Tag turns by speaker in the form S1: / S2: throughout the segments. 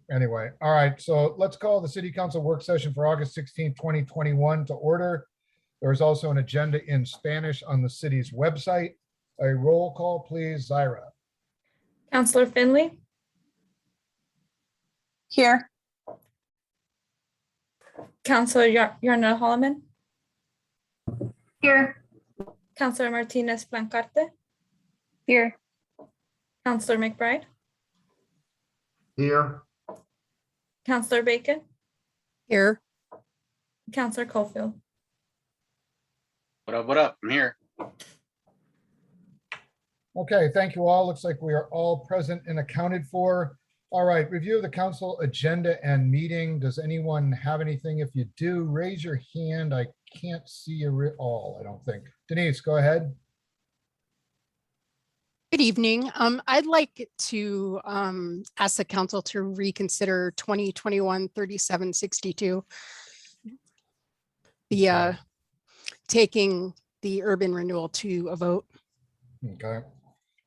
S1: Anyway, all right, so let's call the city council work session for August 16th, 2021 to order. There's also an agenda in Spanish on the city's website. A roll call, please, Zaira.
S2: Councillor Finley.
S3: Here.
S2: Councillor Yarna Holloman.
S3: Here.
S2: Councillor Martinez Blancarte.
S3: Here.
S2: Councillor McBride.
S4: Here.
S2: Councillor Bacon.
S3: Here.
S2: Councillor Cofield.
S5: What up, what up? I'm here.
S1: Okay, thank you all. Looks like we are all present and accounted for. All right, review of the council agenda and meeting. Does anyone have anything? If you do, raise your hand. I can't see you all, I don't think. Denise, go ahead.
S6: Good evening. I'd like to ask the council to reconsider 2021-3762. The taking the urban renewal to a vote.
S1: Okay.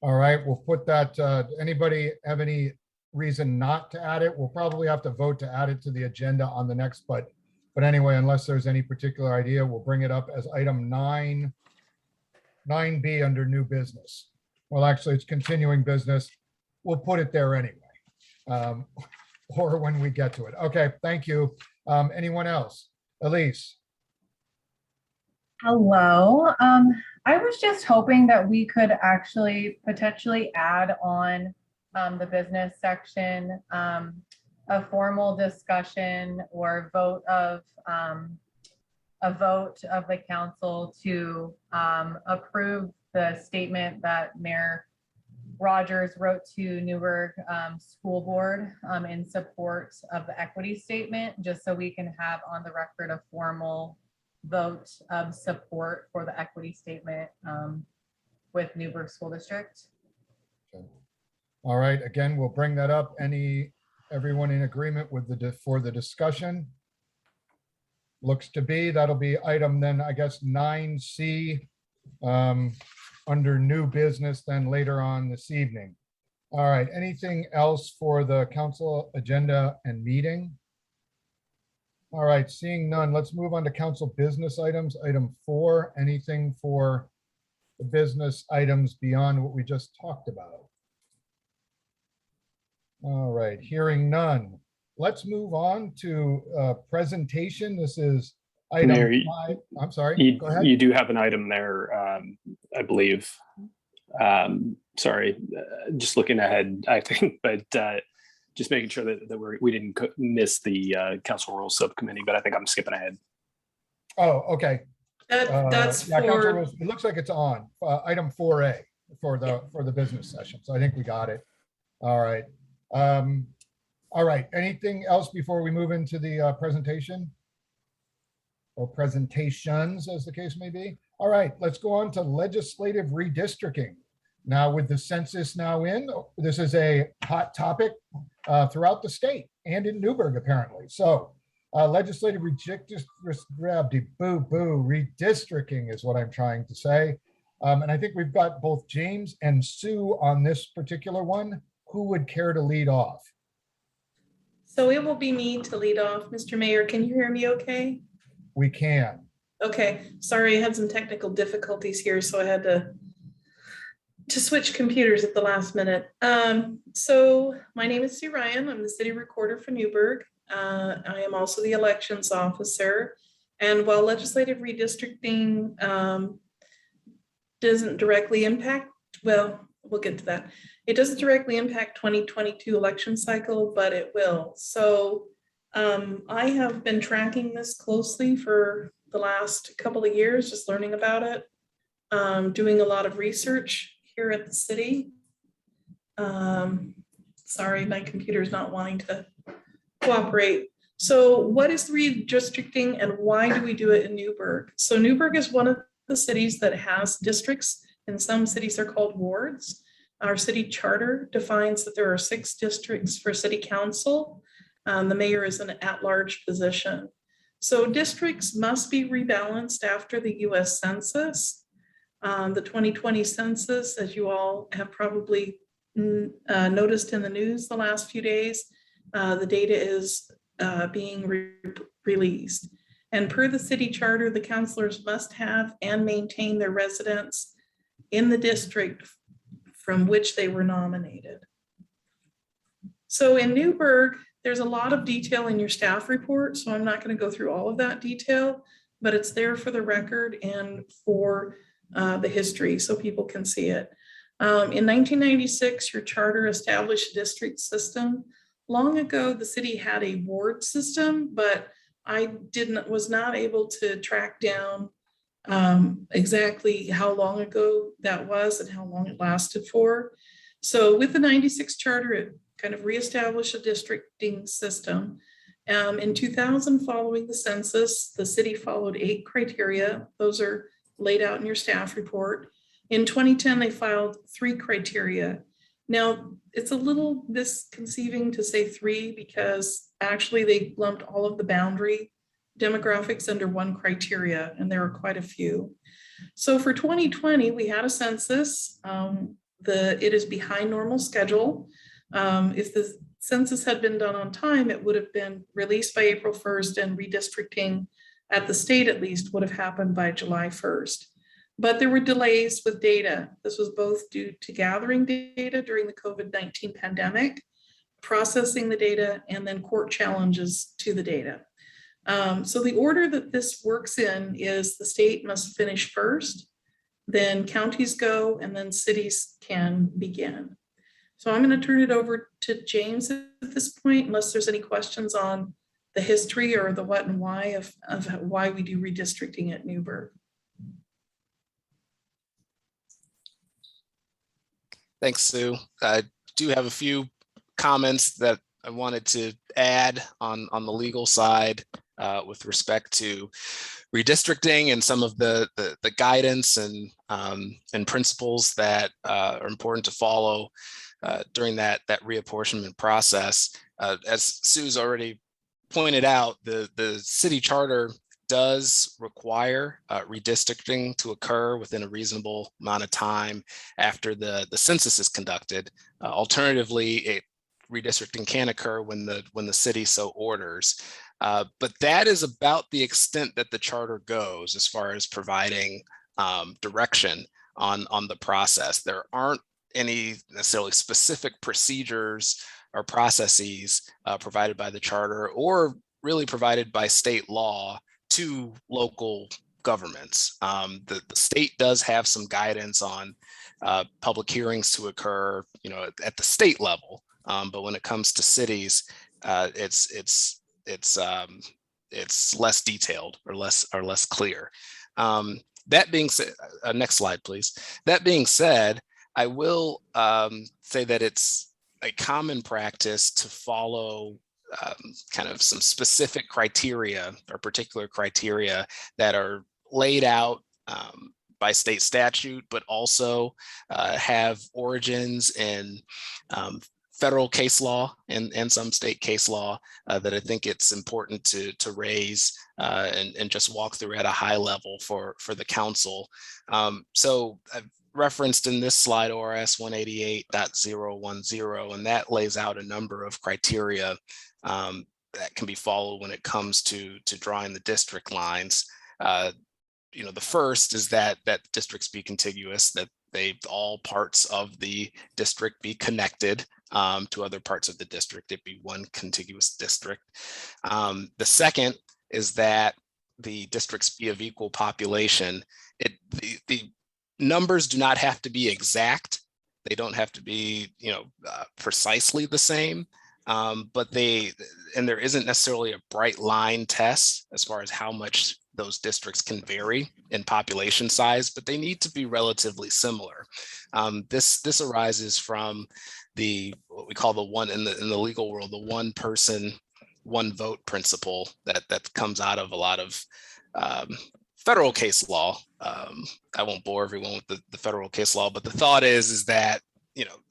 S1: All right, we'll put that. Anybody have any reason not to add it? We'll probably have to vote to add it to the agenda on the next, but anyway, unless there's any particular idea, we'll bring it up as item 9B under new business. Well, actually, it's continuing business. We'll put it there anyway, or when we get to it. Okay, thank you. Anyone else? Elise.
S7: Hello. I was just hoping that we could actually potentially add on the business section a formal discussion or vote of the council to approve the statement that Mayor Rogers wrote to Newberg School Board in support of the equity statement, just so we can have on the record a formal vote of support for the equity statement with Newberg School District.
S1: Okay. All right, again, we'll bring that up. Everyone in agreement with for the discussion? Looks to be, that'll be item then, I guess, 9C under new business then later on this evening. All right, anything else for the council agenda and meeting? All right, seeing none, let's move on to council business items. Item 4, anything for the business items beyond what we just talked about? All right, hearing none. Let's move on to presentation. This is item
S8: Mayor,
S1: 5. I'm sorry, go ahead.
S8: You do have an item there, I believe. Sorry, just looking ahead, I think, but just making sure that we didn't miss the Council Rules Subcommittee, but I think I'm skipping ahead.
S1: Oh, okay.
S3: That's
S1: yeah, Council
S3: for,
S1: Rules, it looks like it's on item 4A for the business session. So I think we got it. All right. All right. Anything else before we move into the presentation? Or presentations, as the case may be. All right, let's go on to legislative redistricting. Now, with the census now in, this is a hot topic throughout the state and in Newberg, apparently. So legislative redistricting is what I'm trying to say. And I think we've got both James and Sue on this particular one. Who would care to lead off?
S3: so it will be me to lead off. Mr. Mayor, can you hear me okay?
S1: We can.
S3: Okay, sorry, I had some technical difficulties here, so I had to switch computers at the last minute. So my name is Sue Ryan. I'm the city recorder for Newberg. I am also the elections officer. And while legislative redistricting doesn't directly impact, well, we'll get to that. It doesn't directly impact 2022 election cycle, but it will. So I have been tracking this closely for the last couple of years, just learning about it, doing a lot of research here at the city. Sorry, my computer's not wanting to cooperate. So what is redistricting and why do we do it in Newberg? So Newberg is one of the cities that has districts, and some cities are called wards. Our city charter defines that there are 6 districts for city council. The mayor is an at-large position. So districts must be rebalanced after the US Census. The 2020 census, as you all have probably noticed in the news the last few days, The data is being released. And per the city charter, the councilors must have and maintain their residence in the district from which they were nominated. So in Newberg, there's a lot of detail in your staff report, so I'm not going to go through all of that detail, but it's there for the record and for the history so people can see it. In 1996, your charter established a district system. Long ago, the city had a ward system, but I was not able to track down exactly how long ago that was and how long it lasted for. So with the 96 charter, it kind of reestablished a districting system. In 2000, following the census, the city followed 8 criteria. Those are laid out in your staff report. In 2010, they filed 3 criteria. Now, it's a little misconceiving to say 3 because actually they lumped all of the boundary demographics under 1 criteria, and there are quite a few. So for 2020, we had a census. It is behind normal schedule. If the census had been done on time, it would have been released by April 1st and redistricting at the state at least would have happened by July 1st. But there were delays with data. This was both due to gathering data during the COVID-19 pandemic, processing the data, and then court challenges to the data. So the order that this works in is the state must finish first, then counties go, and then cities can begin. So I'm going to turn it over to James at this point, unless there's any questions on the history or the what and why of why we do redistricting at Newberg.
S4: Thanks, Sue. I do have a few comments that I wanted to add on the legal side with respect to redistricting and some of the guidance and principles that are important to follow during that reapportionment process. As Sue's already pointed out, the city charter does require redistricting to occur within a reasonable amount of time after the census is conducted. Alternatively, redistricting can occur when the city so orders. But that is about the extent that the charter goes as far as providing direction on the process. There aren't any necessarily specific procedures or processes provided by the charter or really provided by state law to local governments. The state does have some guidance on public hearings to occur, at the state level. But when it comes to cities, it's less detailed or less clear. That being said, next slide, please. That being said, I will say that it's a common practice to follow kind of some specific criteria or particular criteria that are laid out by state statute, but also have origins in federal case law and some state case law that I think it's important to raise and just walk through at a high level for the council. So I've referenced in this slide ORS 188.010, and that lays out a number of criteria that can be followed when it comes to drawing the district lines. The first is that districts be contiguous, that all parts of the district be connected to other parts of the district. It be one contiguous district. The second is that the districts be of equal population. The numbers do not have to be exact. They don't have to be, precisely the same. But there isn't necessarily a bright line test as far as how much those districts can vary in population size, but they need to be relatively similar. This arises from what we call the one in the legal world, the one person, one vote principle that comes out of a lot of federal case law. I won't bore everyone with the federal case law, but the thought is that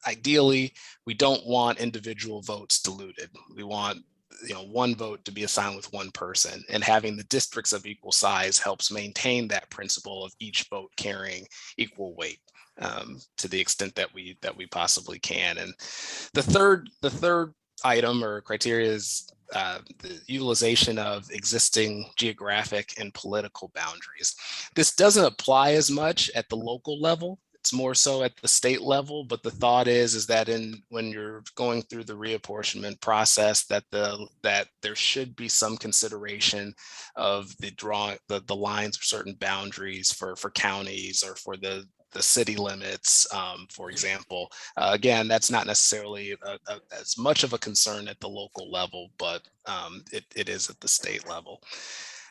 S4: ideally, we don't want individual votes diluted. We want, one vote to be assigned with one person, and having the districts of equal size helps maintain that principle of each vote carrying equal weight to the extent that we possibly can. And the third item or criteria is the utilization of existing geographic and political boundaries. This doesn't apply as much at the local level. It's more so at the state level, but the thought is that when you're going through the reapportionment process, that there should be some consideration of the lines of certain boundaries for counties or for the city limits, for example. Again, that's not necessarily as much of a concern at the local level, but it is at the state level.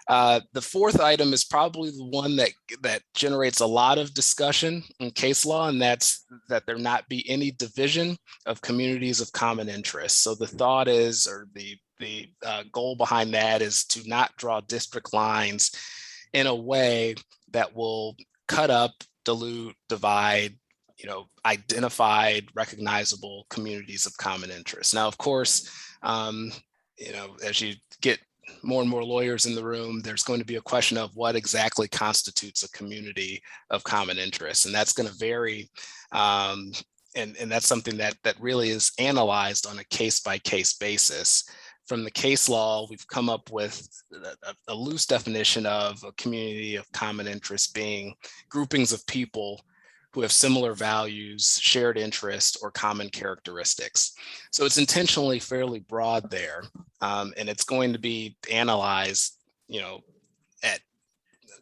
S4: The fourth item is probably the one that generates a lot of discussion in case law, and that's that there not be any division of communities of common interest. So the thought is, or the goal behind that is to not draw district lines in a way that will cut up, dilute, divide, identified, recognizable communities of common interest. Now, of course, as you get more and more lawyers in the room, there's going to be a question of what exactly constitutes a community of common interest. And that's going to vary. And that's something that really is analyzed on a case-by-case basis. From the case law, we've come up with a loose definition of a community of common interest being groupings of people who have similar values, shared interests, or common characteristics. So it's intentionally fairly broad there, and it's going to be analyzed, at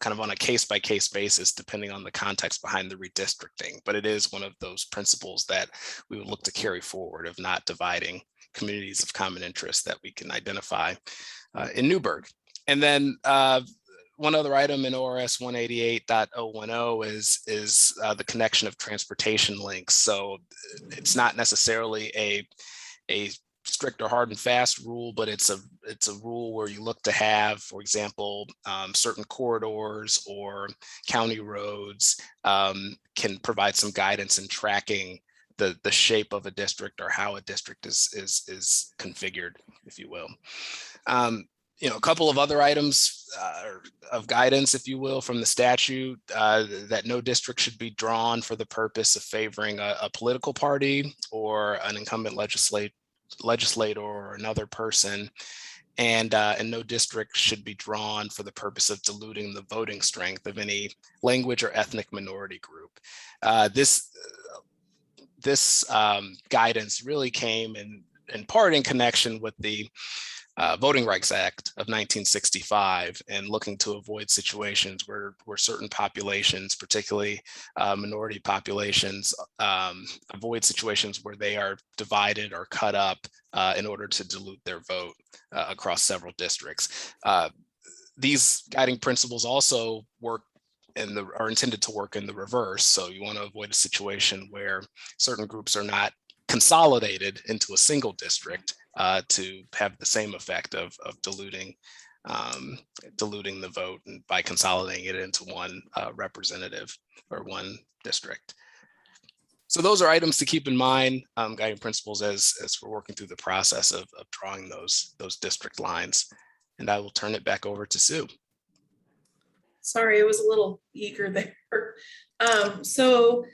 S4: kind of on a case-by-case basis, depending on the context behind the redistricting. But it is one of those principles that we would look to carry forward of not dividing communities of common interest that we can identify in Newberg. And then one other item in ORS 188.010 is the connection of transportation links. So it's not necessarily a strict or hard and fast rule, but it's a rule where you look to have, for example, certain corridors or county roads can provide some guidance in tracking the shape of a district or how a district is configured, if you will. A couple of other items of guidance, if you will, from the statute, that no district should be drawn for the purpose of favoring a political party or an incumbent legislator or another person. And no district should be drawn for the purpose of diluting the voting strength of any language or ethnic minority group. This guidance really came in part in connection with the Voting Rights Act of 1965 and looking to avoid situations where certain populations, particularly minority populations, avoid situations where they are divided or cut up in order to dilute their vote across several districts. These guiding principles also are intended to work in the reverse. So you want to avoid a situation where certain groups are not consolidated into a single district to have the same effect of diluting the vote and by consolidating it into one representative or one district. So those are items to keep in mind, guiding principles as we're working through the process of drawing those district lines. And I will turn it back over to Sue.
S3: Sorry, I was a little eager there. So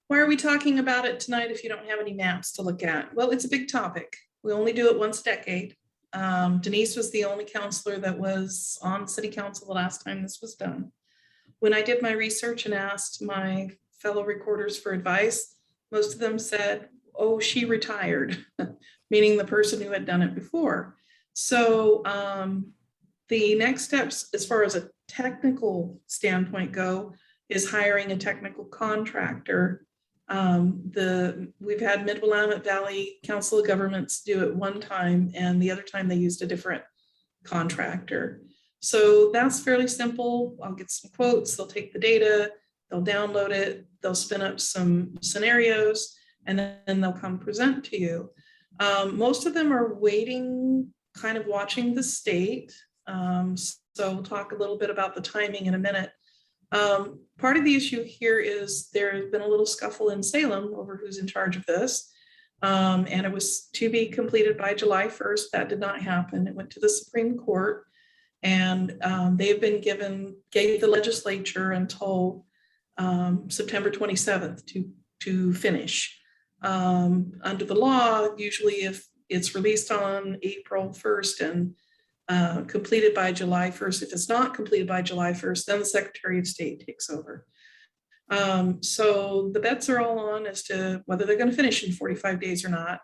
S3: why are we talking about it tonight if you don't have any maps to look at? Well, it's a big topic. We only do it once a decade. Denise was the only counselor that was on city council the last time this was done. When I did my research and asked my fellow recorders for advice, most of them said, oh, she retired, meaning the person who had done it before. So the next steps, as far as a technical standpoint go, is hiring a technical contractor. We've had Mid-Willamette Valley Council of Governments do it one time, and the other time they used a different contractor. So that's fairly simple. I'll get some quotes, they'll take the data, they'll download it, they'll spin up some scenarios, and then they'll come present to you. Most of them are waiting, kind of watching the state. So we'll talk a little bit about the timing in a minute. Part of the issue here is there's been a little scuffle in Salem over who's in charge of this. And it was to be completed by July 1st. That did not happen. It went to the Supreme Court, and they've been gave the legislature until September 27th to finish. Under the law, usually if it's released on April 1st and completed by July 1st. If it's not completed by July 1st, then the Secretary of State takes over. So the bets are all on as to whether they're going to finish in 45 days or not,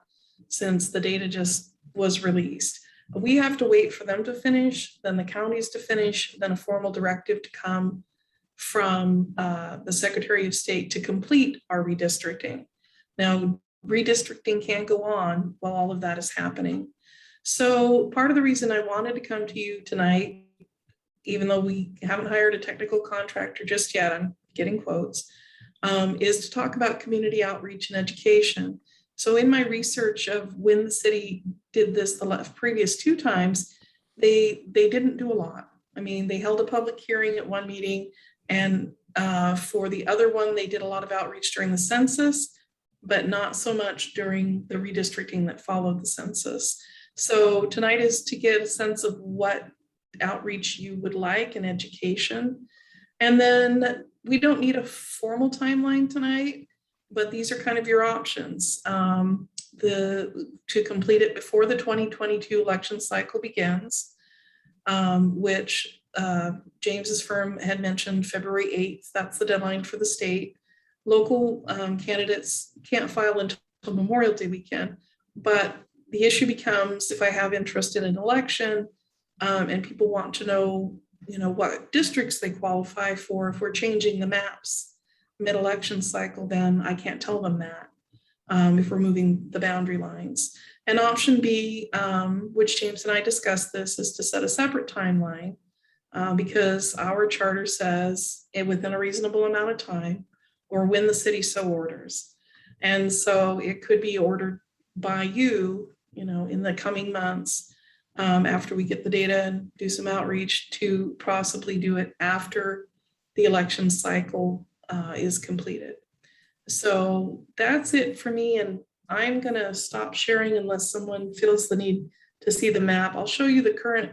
S3: since the data just was released. We have to wait for them to finish, then the counties to finish, then a formal directive to come from the Secretary of State to complete our redistricting. Now, redistricting can't go on while all of that is happening. So part of the reason I wanted to come to you tonight, even though we haven't hired a technical contractor just yet, I'm getting quotes, is to talk about community outreach and education. So in my research of when the city did this the previous 2 times, they didn't do a lot. I mean, they held a public hearing at one meeting, and for the other one, they did a lot of outreach during the census, but not so much during the redistricting that followed the census. So tonight is to get a sense of what outreach you would like and education. And then we don't need a formal timeline tonight, but these are kind of your options. To complete it before the 2022 election cycle begins, which James's firm had mentioned February 8th. That's the deadline for the state. Local candidates can't file until Memorial Day weekend, but the issue becomes if I have interest in an election and people want to know, what districts they qualify for, if we're changing the maps mid-election cycle, then I can't tell them that if we're moving the boundary lines. And option B, which James and I discussed this, is to set a separate timeline because our charter says within a reasonable amount of time or when the city so orders. And so it could be ordered by you, in the coming months after we get the data and do some outreach to possibly do it after the election cycle is completed. So that's it for me. And I'm going to stop sharing unless someone feels the need to see the map. I'll show you the current.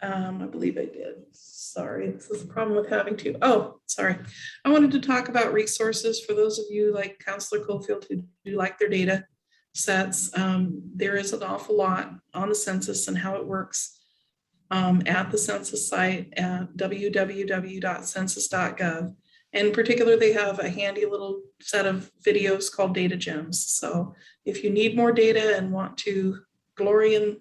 S3: I believe I did. Sorry, this is the problem with having to. Oh, sorry. I wanted to talk about resources for those of you like Councilor Cofield who do like their data sets. There is an awful lot on the census and how it works at the census site at www.census.gov. In particular, they have a handy little set of videos called Data Gems. So if you need more data and want to glory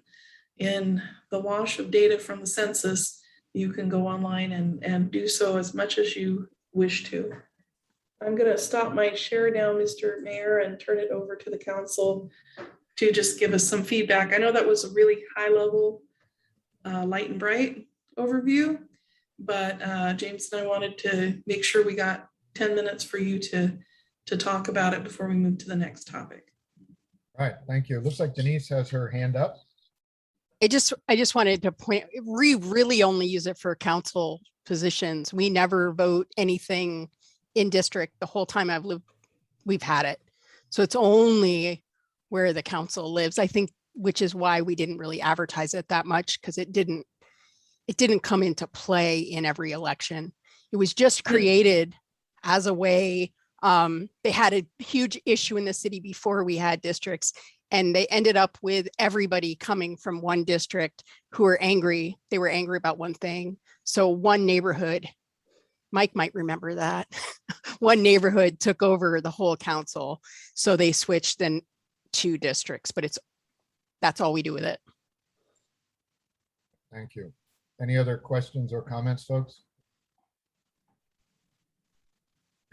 S3: in the wash of data from the census, you can go online and do so as much as you wish to. I'm going to stop my share now, Mr. Mayor, and turn it over to the council to just give us some feedback. I know that was a really high level, light and bright overview, but James and I wanted to make sure we got 10 minutes for you to talk about it before we move to the next topic.
S1: All right, thank you. It looks like Denise has her hand up.
S6: I just wanted to point, we really only use it for council positions. We never vote anything in district the whole time I've lived, we've had it. So it's only where the council lives, I think, which is why we didn't really advertise it that much, because it didn't come into play in every election. It was just created as a way. They had a huge issue in the city before we had districts, and they ended up with everybody coming from one district who were angry. They were angry about one thing. So one neighborhood, Mike might remember that, one neighborhood took over the whole council. So they switched then 2 districts, but that's all we do with it.
S1: Thank you. Any other questions or comments, folks?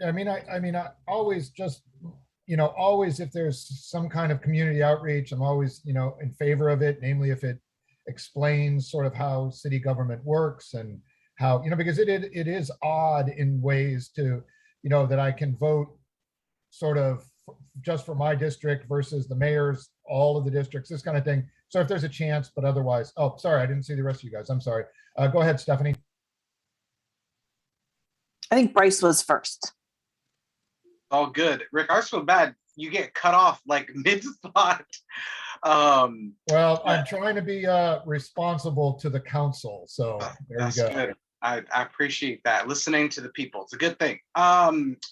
S1: I mean, I always just, always if there's some kind of community outreach, I'm always, in favor of it, namely if it explains sort of how city government works and how, because it is odd in ways to, that I can vote sort of just for my district versus the mayor's, all of the districts, this kind of thing. So if there's a chance, but otherwise, oh, sorry, I didn't see the rest of you guys. I'm sorry. Go ahead, Stephanie.
S9: I think Bryce was first.
S5: All good. Rick, ours feel bad. You get cut off like mid-thought.
S1: Well, I'm trying to be responsible to the council. So there you go.
S5: Good. I appreciate that. Listening to the people. It's a good thing.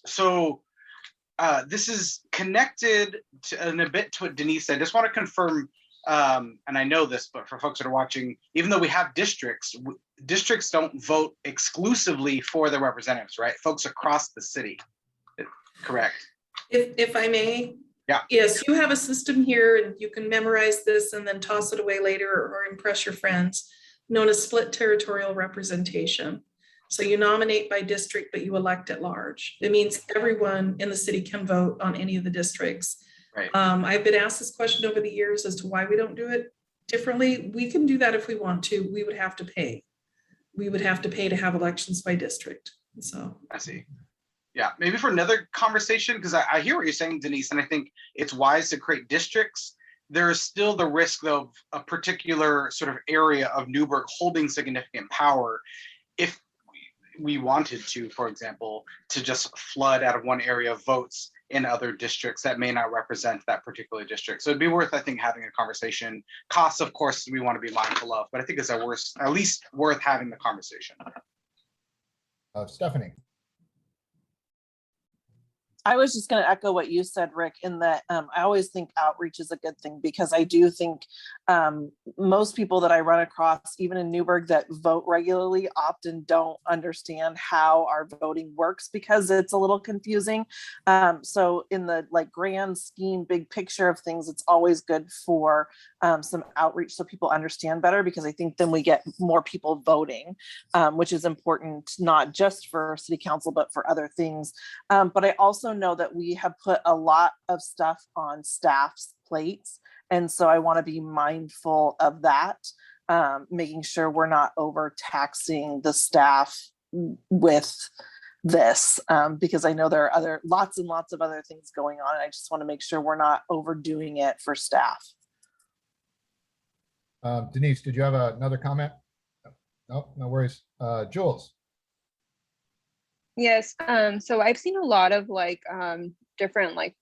S5: So this is connected to, in a bit to what Denise said. I just want to confirm, and I know this, but for folks that are watching, even though we have districts, districts don't vote exclusively for their representatives, right? Folks across the city, correct?
S3: If I may.
S5: Yeah.
S3: Yes, you have a system here and you can memorize this and then toss it away later or impress your friends, known as split territorial representation. So you nominate by district, but you elect at large. It means everyone in the city can vote on any of the districts.
S5: Right.
S3: I've been asked this question over the years as to why we don't do it differently. We can do that if we want to. We would have to pay. We would have to pay to have elections by district. So
S5: I see. Yeah, maybe for another conversation, because I hear what you're saying, Denise, and I think it's wise to create districts. There is still the risk of a particular sort of area of Newberg holding significant power. If we wanted to, for example, to just flood out of one area of votes in other districts that may not represent that particular district. So it'd be worth, I think, having a conversation. Costs, of course, we want to be mindful of, but I think it's at least worth having the conversation.
S1: Stephanie.
S9: I was just going to echo what you said, Rick, in that I always think outreach is a good thing, because I do think most people that I run across, even in Newberg, that vote regularly often don't understand how our voting works because it's a little confusing. So in the grand scheme, big picture of things, it's always good for some outreach so people understand better, because I think then we get more people voting, which is important, not just for city council, but for other things. But I also know that we have put a lot of stuff on staff's plates. And so I want to be mindful of that, making sure we're not overtaxing the staff with this, because I know there are lots and lots of other things going on. And I just want to make sure we're not overdoing it for staff.
S1: Denise, did you have another comment? No, no worries. Jules.
S10: Yes, so I've seen a lot of different I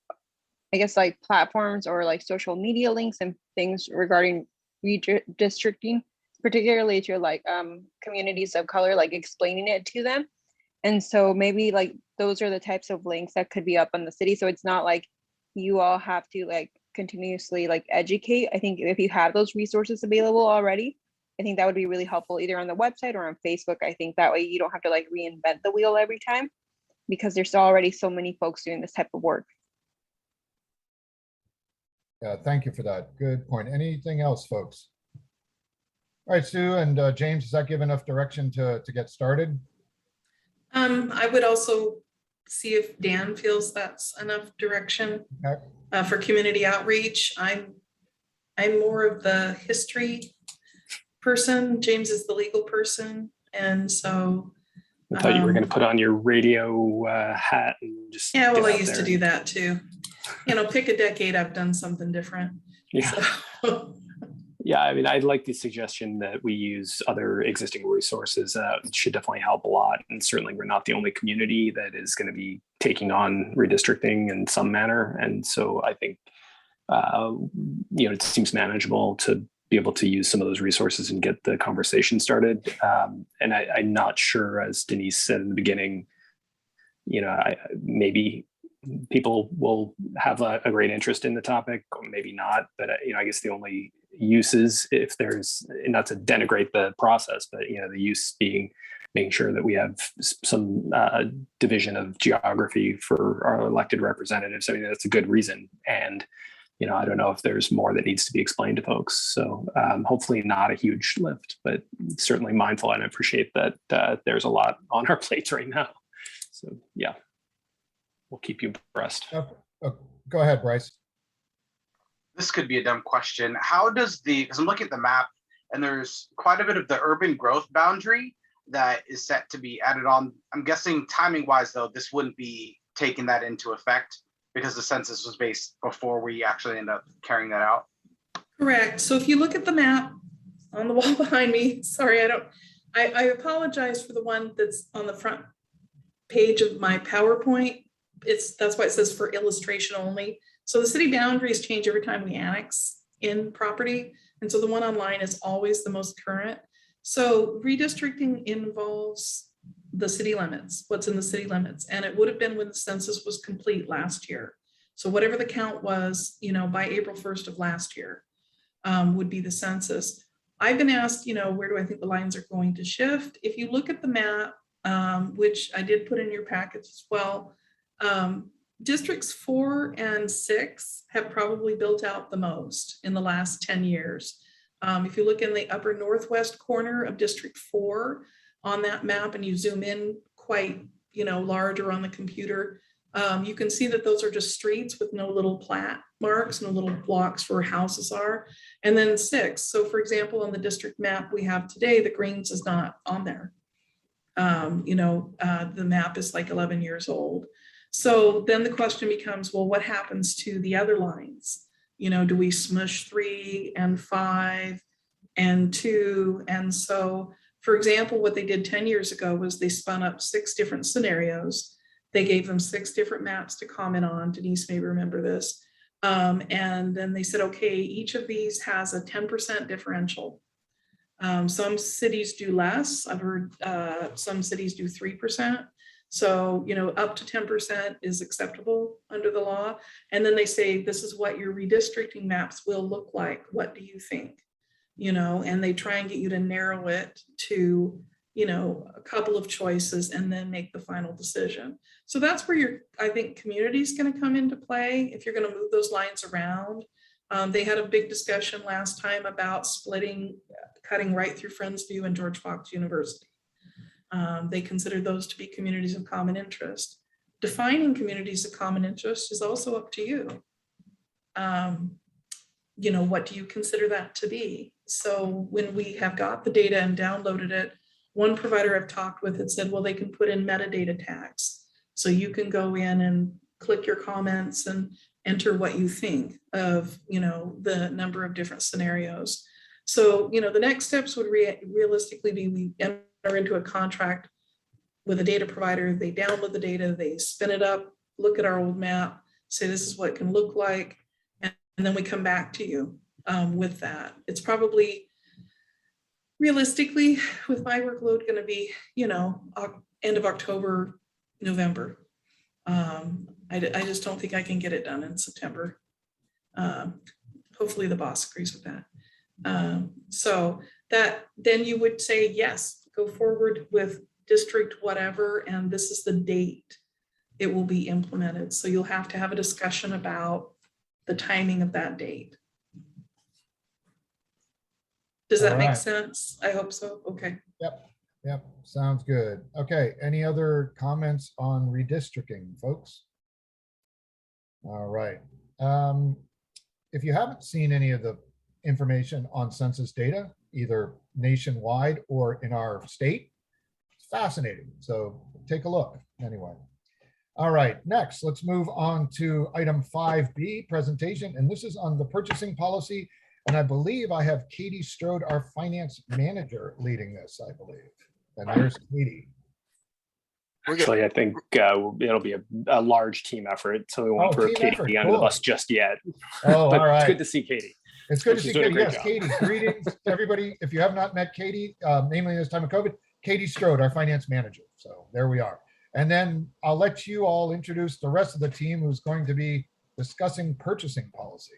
S10: guess platforms or social media links and things regarding redistricting, particularly to communities of color, explaining it to them. And so maybe those are the types of links that could be up on the city. So it's not like you all have to continuously educate. I think if you have those resources available already, I think that would be really helpful either on the website or on Facebook. I think that way you don't have to reinvent the wheel every time, because there's already so many folks doing this type of work.
S1: Yeah, thank you for that. Good point. Anything else, folks? All right, Sue and James, does that give enough direction to get started?
S3: I would also see if Dan feels that's enough direction.
S1: Okay.
S3: For community outreach. I'm more of the history person. James is the legal person. And so
S8: I thought you were going to put on your radio hat and just
S3: yeah, well, I used to do that too. Pick a decade, I've done something different.
S8: Yeah.
S3: So.
S8: Yeah, I mean, I like the suggestion that we use other existing resources. It should definitely help a lot. And certainly we're not the only community that is going to be taking on redistricting in some manner. And so I think, it seems manageable to be able to use some of those resources and get the conversation started. And I'm not sure, as Denise said in the beginning, maybe people will have a great interest in the topic, or maybe not. But I guess the only uses, if there's, not to denigrate the process, but the use being making sure that we have some division of geography for our elected representatives. I mean, that's a good reason. And I don't know if there's more that needs to be explained to folks. So hopefully not a huge lift, but certainly mindful, and I appreciate that there's a lot on our plates right now. So yeah, we'll keep you abreast.
S1: Go ahead, Bryce.
S5: This could be a dumb question. How does because I'm looking at the map and there's quite a bit of the urban growth boundary that is set to be added on. I'm guessing timing wise though, this wouldn't be taking that into effect because the census was based before we actually end up carrying that out.
S3: Correct. So if you look at the map on the wall behind me, sorry, I apologize for the one that's on the front page of my PowerPoint. That's why it says for illustration only. So the city boundaries change every time we annex in property. And so the one online is always the most current. So redistricting involves the city limits, what's in the city limits. And it would have been when the census was complete last year. So whatever the count was, by April 1st of last year would be the census. I've been asked, where do I think the lines are going to shift? If you look at the map, which I did put in your packets as well, districts 4 and 6 have probably built out the most in the last 10 years. If you look in the upper northwest corner of District 4 on that map and you zoom in quite, larger on the computer, you can see that those are just streets with no little plat marks, no little blocks where houses are. And then 6. So for example, on the district map we have today, the Greens is not on there. The map is like 11 years old. So then the question becomes, well, what happens to the other lines? Do we smush 3 and 5 and 2? And so, for example, what they did 10 years ago was they spun up 6 different scenarios. They gave them 6 different maps to comment on. Denise may remember this. And then they said, okay, each of these has a 10% differential. Some cities do less. I've heard some cities do 3%. So, up to 10% is acceptable under the law. And then they say, this is what your redistricting maps will look like. What do you think? And they try and get you to narrow it to, a couple of choices and then make the final decision. So that's where I think community is going to come into play if you're going to move those lines around. They had a big discussion last time about cutting right through Friendsview and George Fox University. They considered those to be communities of common interest. Defining communities of common interest is also up to you. What do you consider that to be? So when we have got the data and downloaded it, one provider I've talked with had said, well, they can put in metadata tags. So you can go in and click your comments and enter what you think of, the number of different scenarios. So, the next steps would realistically be we enter into a contract with a data provider. They download the data, they spin it up, look at our old map, say this is what it can look like, and then we come back to you with that. It's probably realistically with my workload going to be, end of October, November. I just don't think I can get it done in September. Hopefully the boss agrees with that. So that then you would say, yes, go forward with district whatever, and this is the date it will be implemented. So you'll have to have a discussion about the timing of that date. Does that make sense? I hope so. Okay.
S1: Yep. Sounds good. Okay. Any other comments on redistricting, folks? All right. If you haven't seen any of the information on census data, either nationwide or in our state, it's fascinating. So take a look anyway. All right, next, let's move on to item 5B, presentation. And this is on the purchasing policy. And I believe I have Katie Strode, our finance manager, leading this, I believe. And there's Katie.
S8: Actually, I think it'll be a large team effort, so we won't throw Katie under the bus just yet.
S1: Oh,
S8: but
S1: all right.
S8: It's good to see Katie.
S1: It's good to see Katie. Yes,
S8: job.
S1: Katie, greetings to everybody. If you have not met Katie, namely this time of COVID, Katie Strode, our finance manager. So there we are. And then I'll let you all introduce the rest of the team who's going to be discussing purchasing policy.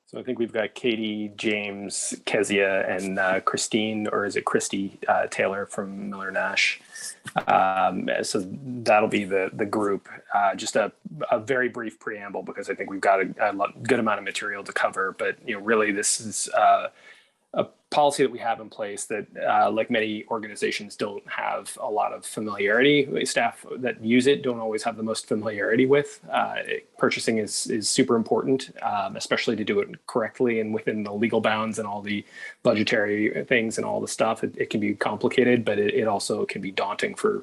S8: So I think we've got Katie, James, Kezia, and Christine, or is it Christy Taylor from Miller Nash. So that'll be the group. Just a very brief preamble, because I think we've got a good amount of material to cover. But really, this is a policy that we have in place that, like many organizations, don't have a lot of familiarity. Staff that use it don't always have the most familiarity with. Purchasing is super important, especially to do it correctly and within the legal bounds and all the budgetary things and all the stuff. It can be complicated, but it also can be daunting for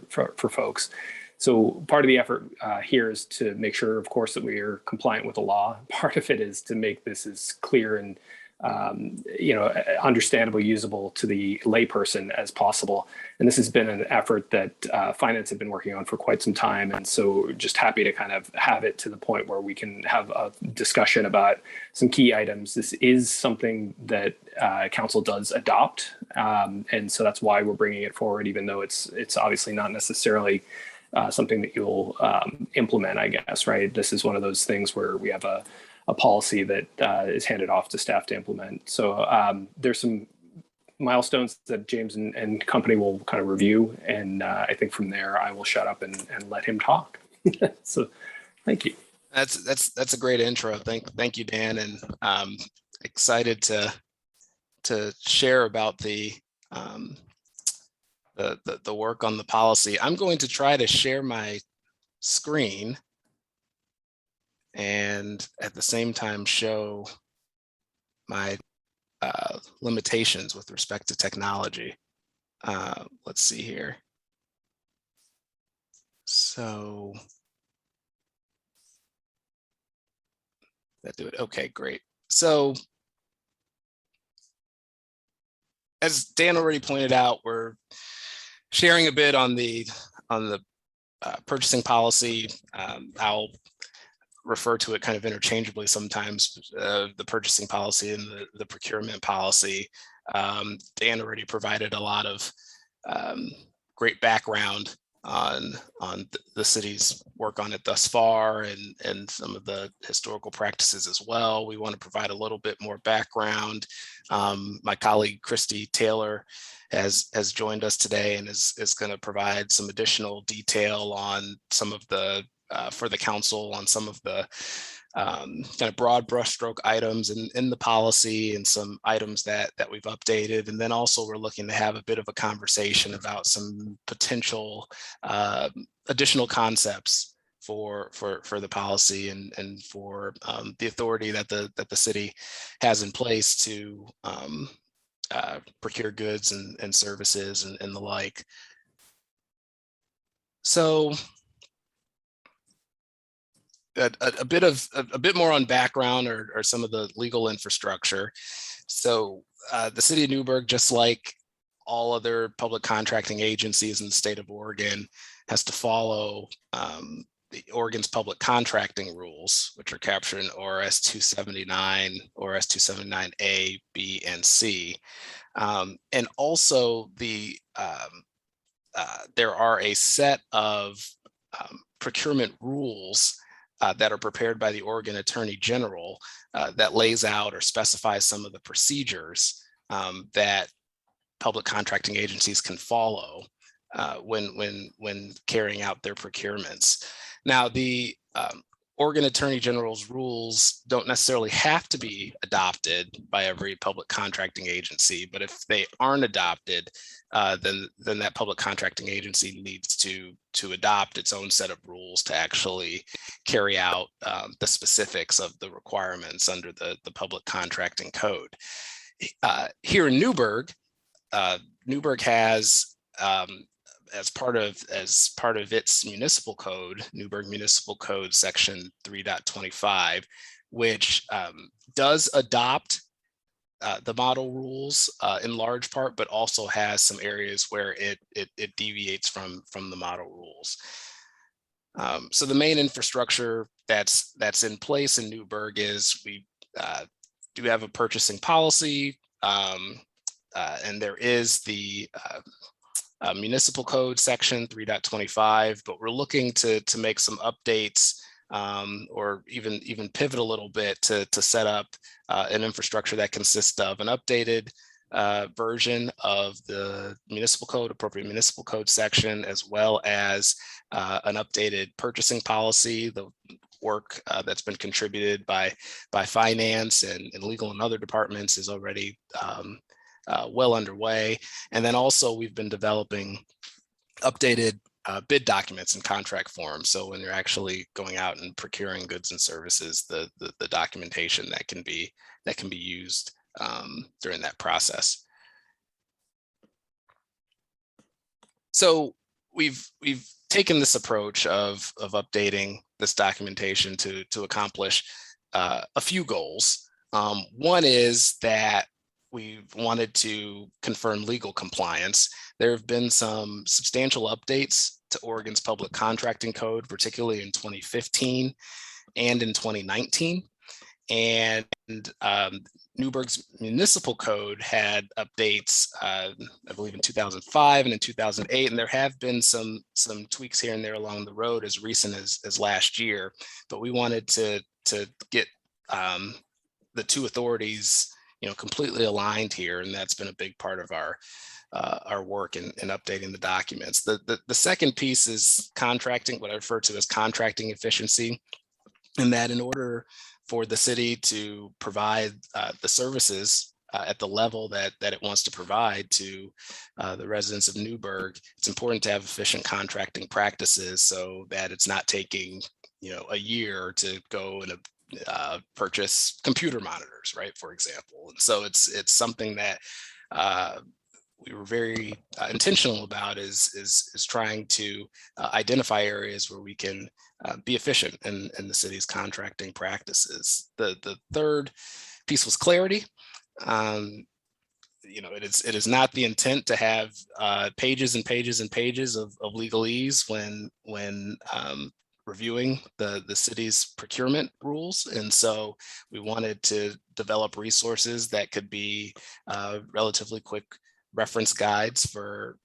S8: folks. So part of the effort here is to make sure, of course, that we are compliant with the law. Part of it is to make this as clear and understandable, usable to the layperson as possible. And this has been an effort that finance have been working on for quite some time. And so just happy to kind of have it to the point where we can have a discussion about some key items. This is something that council does adopt. And so that's why we're bringing it forward, even though it's obviously not necessarily something that you'll implement, I guess, right? This is one of those things where we have a policy that is handed off to staff to implement. So there's some milestones that James and company will kind of review. And I think from there, I will shut up and let him talk. So thank you.
S4: That's a great intro. Thank you, Dan. And excited to share about the work on the policy. I'm going to try to share my screen and at the same time show my limitations with respect to technology. Let's see here. So that do it. Okay, great. So as Dan already pointed out, we're sharing a bit on the purchasing policy. I'll refer to it kind of interchangeably sometimes, the purchasing policy and the procurement policy. Dan already provided a lot of great background on the city's work on it thus far and some of the historical practices as well. We want to provide a little bit more background. My colleague Christy Taylor has joined us today and is going to provide some additional detail on some of the for the council on some of the kind of broad brushstroke items in the policy and some items that we've updated. And then also we're looking to have a bit of a conversation about some potential additional concepts for the policy and for the authority that the city has in place to procure goods and services and the like. So a bit more on background or some of the legal infrastructure. So the city of Newberg, just like all other public contracting agencies in the state of Oregon, has to follow the Oregon's public contracting rules, which are captured in ORS 279, ORS 279A, B, and C. And also there are a set of procurement rules that are prepared by the Oregon Attorney General that lays out or specifies some of the procedures that public contracting agencies can follow when carrying out their procurements. Now, the Oregon Attorney General's rules don't necessarily have to be adopted by every public contracting agency, but if they aren't adopted, then that public contracting agency needs to adopt its own set of rules to actually carry out the specifics of the requirements under the public contracting code. Here in Newberg, Newberg has as part of its municipal code, Newberg Municipal Code Section 3.25, which does adopt the model rules in large part, but also has some areas where it deviates from the model rules. So the main infrastructure that's in place in Newberg is we do have a purchasing policy, and there is the municipal code section 3.25, but we're looking to make some updates or even pivot a little bit to set up an infrastructure that consists of an updated version of the municipal code, appropriate municipal code section, as well as an updated purchasing policy. The work that's been contributed by finance and legal and other departments is already well underway. And then also we've been developing updated bid documents in contract form. So when you're actually going out and procuring goods and services, the documentation that can be used during that process. So we've taken this approach of updating this documentation to accomplish a few goals. One is that we've wanted to confirm legal compliance. There have been some substantial updates to Oregon's public contracting code, particularly in 2015 and in 2019. And Newberg's municipal code had updates, I believe in 2005 and in 2008, and there have been some tweaks here and there along the road as recent as last year. But we wanted to get the two authorities, completely aligned here, and that's been a big part of our work in updating the documents. The second piece is contracting, what I refer to as contracting efficiency, and that in order for the city to provide the services at the level that it wants to provide to the residents of Newberg, it's important to have efficient contracting practices so that it's not taking a year to go and purchase computer monitors, right, for example. And so it's something that we were very intentional about is trying to identify areas where we can be efficient in the city's contracting practices. The third piece was clarity. It is not the intent to have pages and pages and pages of legalese when reviewing the city's procurement rules. And so we wanted to develop resources that could be relatively quick reference guides for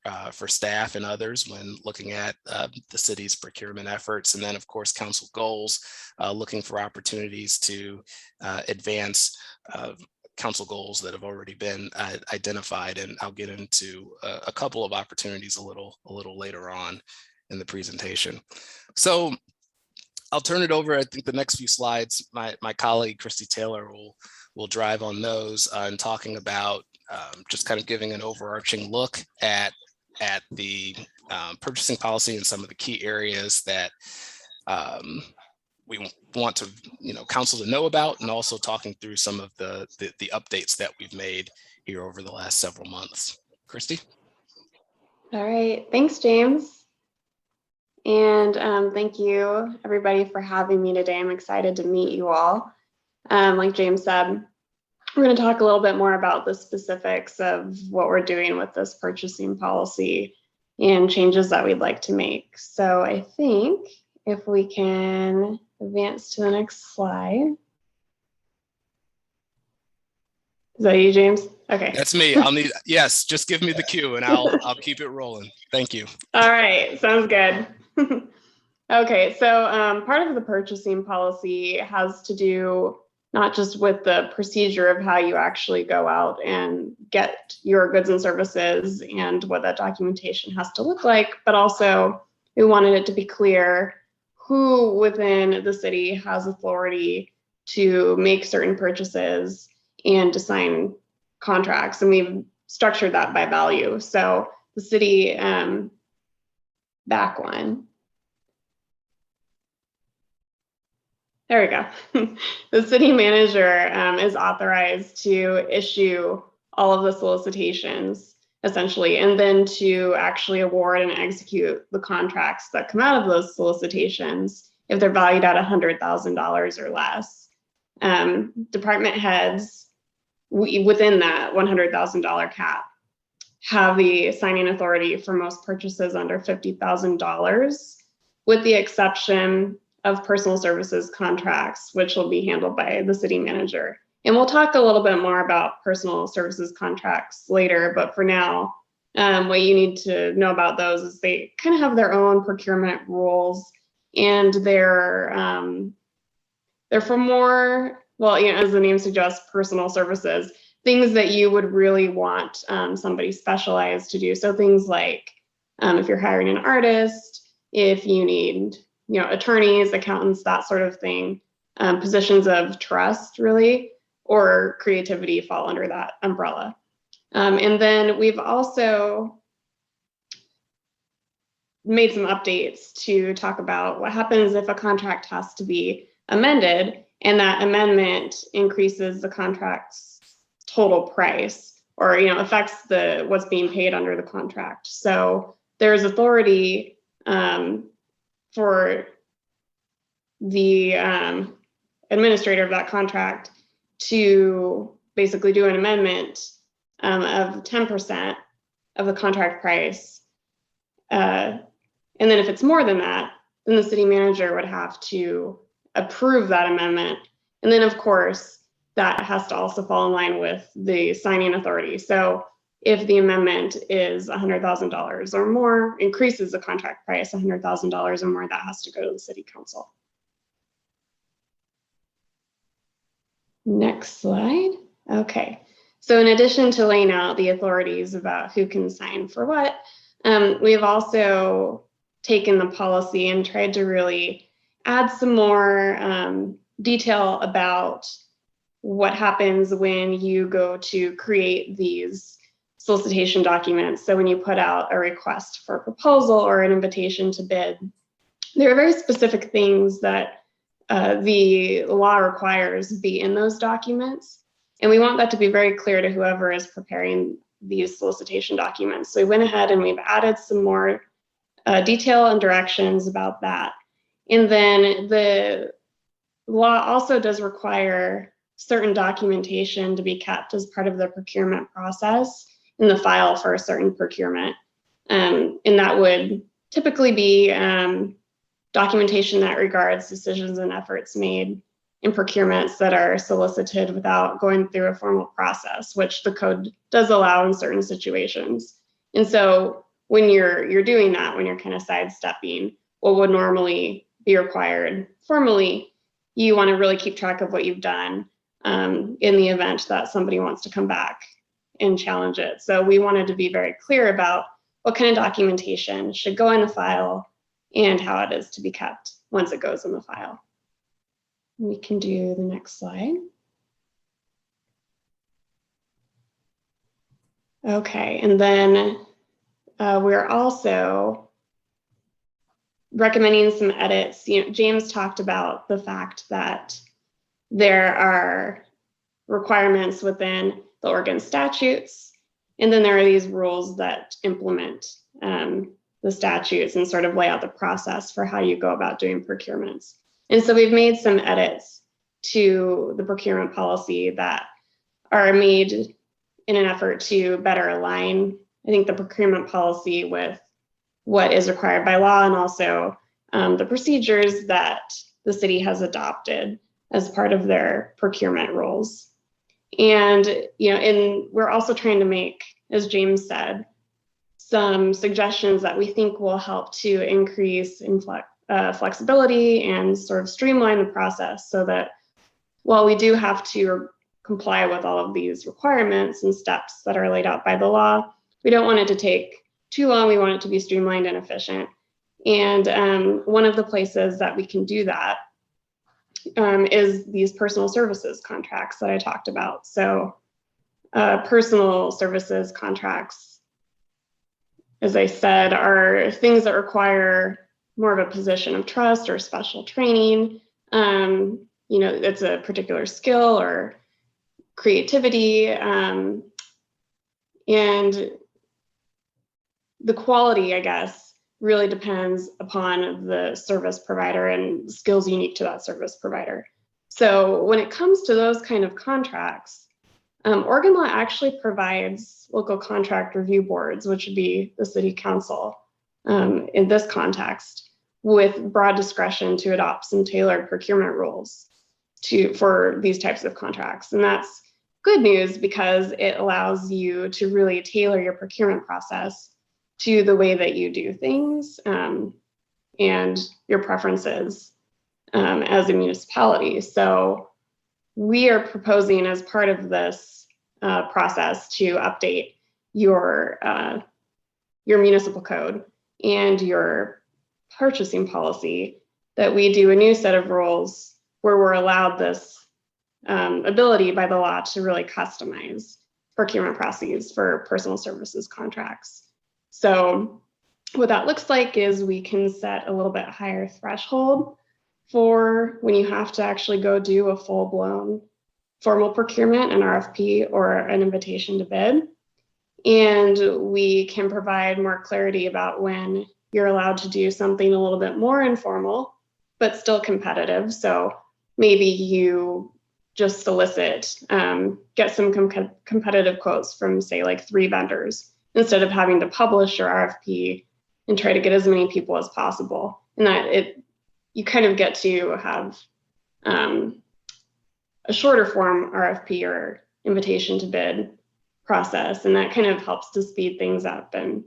S4: staff and others when looking at the city's procurement efforts. And then of course, council goals, looking for opportunities to advance council goals that have already been identified. And I'll get into a couple of opportunities a little later on in the presentation. So I'll turn it over. I think the next few slides, my colleague, Christy Taylor, will drive on those and talking about just kind of giving an overarching look at the purchasing policy and some of the key areas that we want to, council to know about, and also talking through some of the updates that we've made here over the last several months. Christy?
S11: All right, thanks, James. And thank you everybody for having me today. I'm excited to meet you all. Like James said, we're going to talk a little bit more about the specifics of what we're doing with this purchasing policy and changes that we'd like to make. So I think if we can advance to the next slide. Is that you, James? Okay.
S4: That's me. Yes, just give me the cue and I'll keep it rolling. Thank you.
S11: All right, sounds good. Okay, so part of the purchasing policy has to do not just with the procedure of how you actually go out and get your goods and services and what that documentation has to look like, but also we wanted it to be clear who within the city has authority to make certain purchases and to sign contracts. And we've structured that by value. So the city, back one. There we go. The city manager is authorized to issue all of the solicitations essentially, and then to actually award and execute the contracts that come out of those solicitations if they're valued at $100,000 or less. Department heads within that $100,000 cap have the signing authority for most purchases under $50,000, with the exception of personal services contracts, which will be handled by the city manager. And we'll talk a little bit more about personal services contracts later, but for now, what you need to know about those is they kind of have their own procurement rules, and they're for more, well, as the name suggests, personal services, things that you would really want somebody specialized to do. So things like if you're hiring an artist, if you need attorneys, accountants, that sort of thing, positions of trust really, or creativity fall under that umbrella. And then we've also made some updates to talk about what happens if a contract has to be amended and that amendment increases the contract's total price, or affects what's being paid under the contract. So there's authority for the administrator of that contract to basically do an amendment of 10% of the contract price. And then if it's more than that, then the city manager would have to approve that amendment. And then of course, that has to also fall in line with the signing authority. So if the amendment is $100,000 or more, increases the contract price $100,000 or more, that has to go to the city council. Next slide. Okay. So in addition to laying out the authorities about who can sign for what, we've also taken the policy and tried to really add some more detail about what happens when you go to create these solicitation documents. So when you put out a request for a proposal or an invitation to bid, there are very specific things that the law requires be in those documents. And we want that to be very clear to whoever is preparing these solicitation documents. So we went ahead and we've added some more detail and directions about that. And then the law also does require certain documentation to be kept as part of the procurement process in the file for a certain procurement. And that would typically be documentation that regards decisions and efforts made in procurements that are solicited without going through a formal process, which the code does allow in certain situations. And so when you're doing that, when you're kind of sidestepping what would normally be required formally, you want to really keep track of what you've done in the event that somebody wants to come back and challenge it. So we wanted to be very clear about what kind of documentation should go in the file and how it is to be kept once it goes in the file. We can do the next slide. Okay, and then we're also recommending some edits. James talked about the fact that there are requirements within the Oregon statutes, and then there are these rules that implement the statutes and sort of lay out the process for how you go about doing procurements. And so we've made some edits to the procurement policy that are made in an effort to better align, I think, the procurement policy with what is required by law, and also the procedures that the city has adopted as part of their procurement rules. And we're also trying to make, as James said, some suggestions that we think will help to increase flexibility and sort of streamline the process, so that while we do have to comply with all of these requirements and steps that are laid out by the law, we don't want it to take too long. We want it to be streamlined and efficient. And one of the places that we can do that is these personal services contracts that I talked about. So personal services contracts, as I said, are things that require more of a position of trust or special training. It's a particular skill or creativity, and the quality, I guess, really depends upon the service provider and skills unique to that service provider. So when it comes to those kind of contracts, Oregon law actually provides local contract review boards, which would be the city council in this context, with broad discretion to adopt some tailored procurement rules for these types of contracts. And that's good news because it allows you to really tailor your procurement process to the way that you do things and your preferences as a municipality. So we are proposing, as part of this process, to update your municipal code and your purchasing policy, that we do a new set of rules where we're allowed this ability by the law to really customize procurement processes for personal services contracts. So what that looks like is we can set a little bit higher threshold for when you have to actually go do a full-blown formal procurement, an RFP or an invitation to bid. And we can provide more clarity about when you're allowed to do something a little bit more informal, but still competitive. So maybe you just solicit, get some competitive quotes from, say, like 3 vendors, instead of having to publish your RFP and try to get as many people as possible. And that you kind of get to have a shorter form RFP or invitation to bid process, and that kind of helps to speed things up. And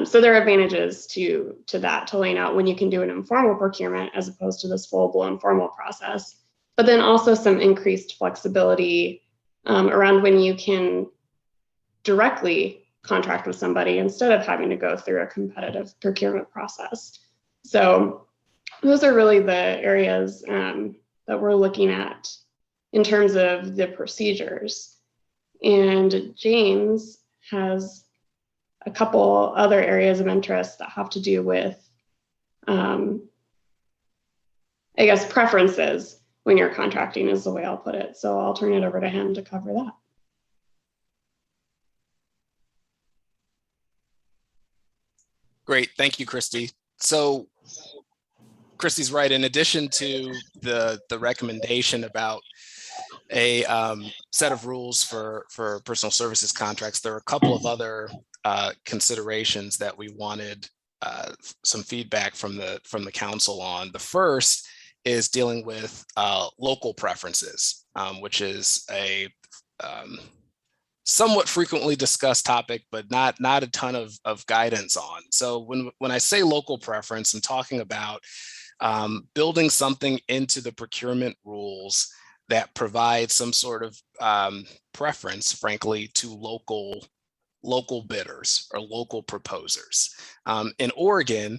S11: so there are advantages to that, to laying out when you can do an informal procurement as opposed to this full-blown formal process. But then also some increased flexibility around when you can directly contract with somebody instead of having to go through a competitive procurement process. So those are really the areas that we're looking at in terms of the procedures. And James has a couple other areas of interest that have to do with, I guess, preferences when you're contracting, is the way I'll put it. So I'll turn it over to him to cover that.
S4: Great, thank you, Christy. So Christy's right. In addition to the recommendation about a set of rules for personal services contracts, there are a couple of other considerations that we wanted some feedback from the council on. The first is dealing with local preferences, which is a somewhat frequently discussed topic, but not a ton of guidance on. So when I say local preference, I'm talking about building something into the procurement rules that provides some sort of preference, frankly, to local bidders or local proposers. In Oregon,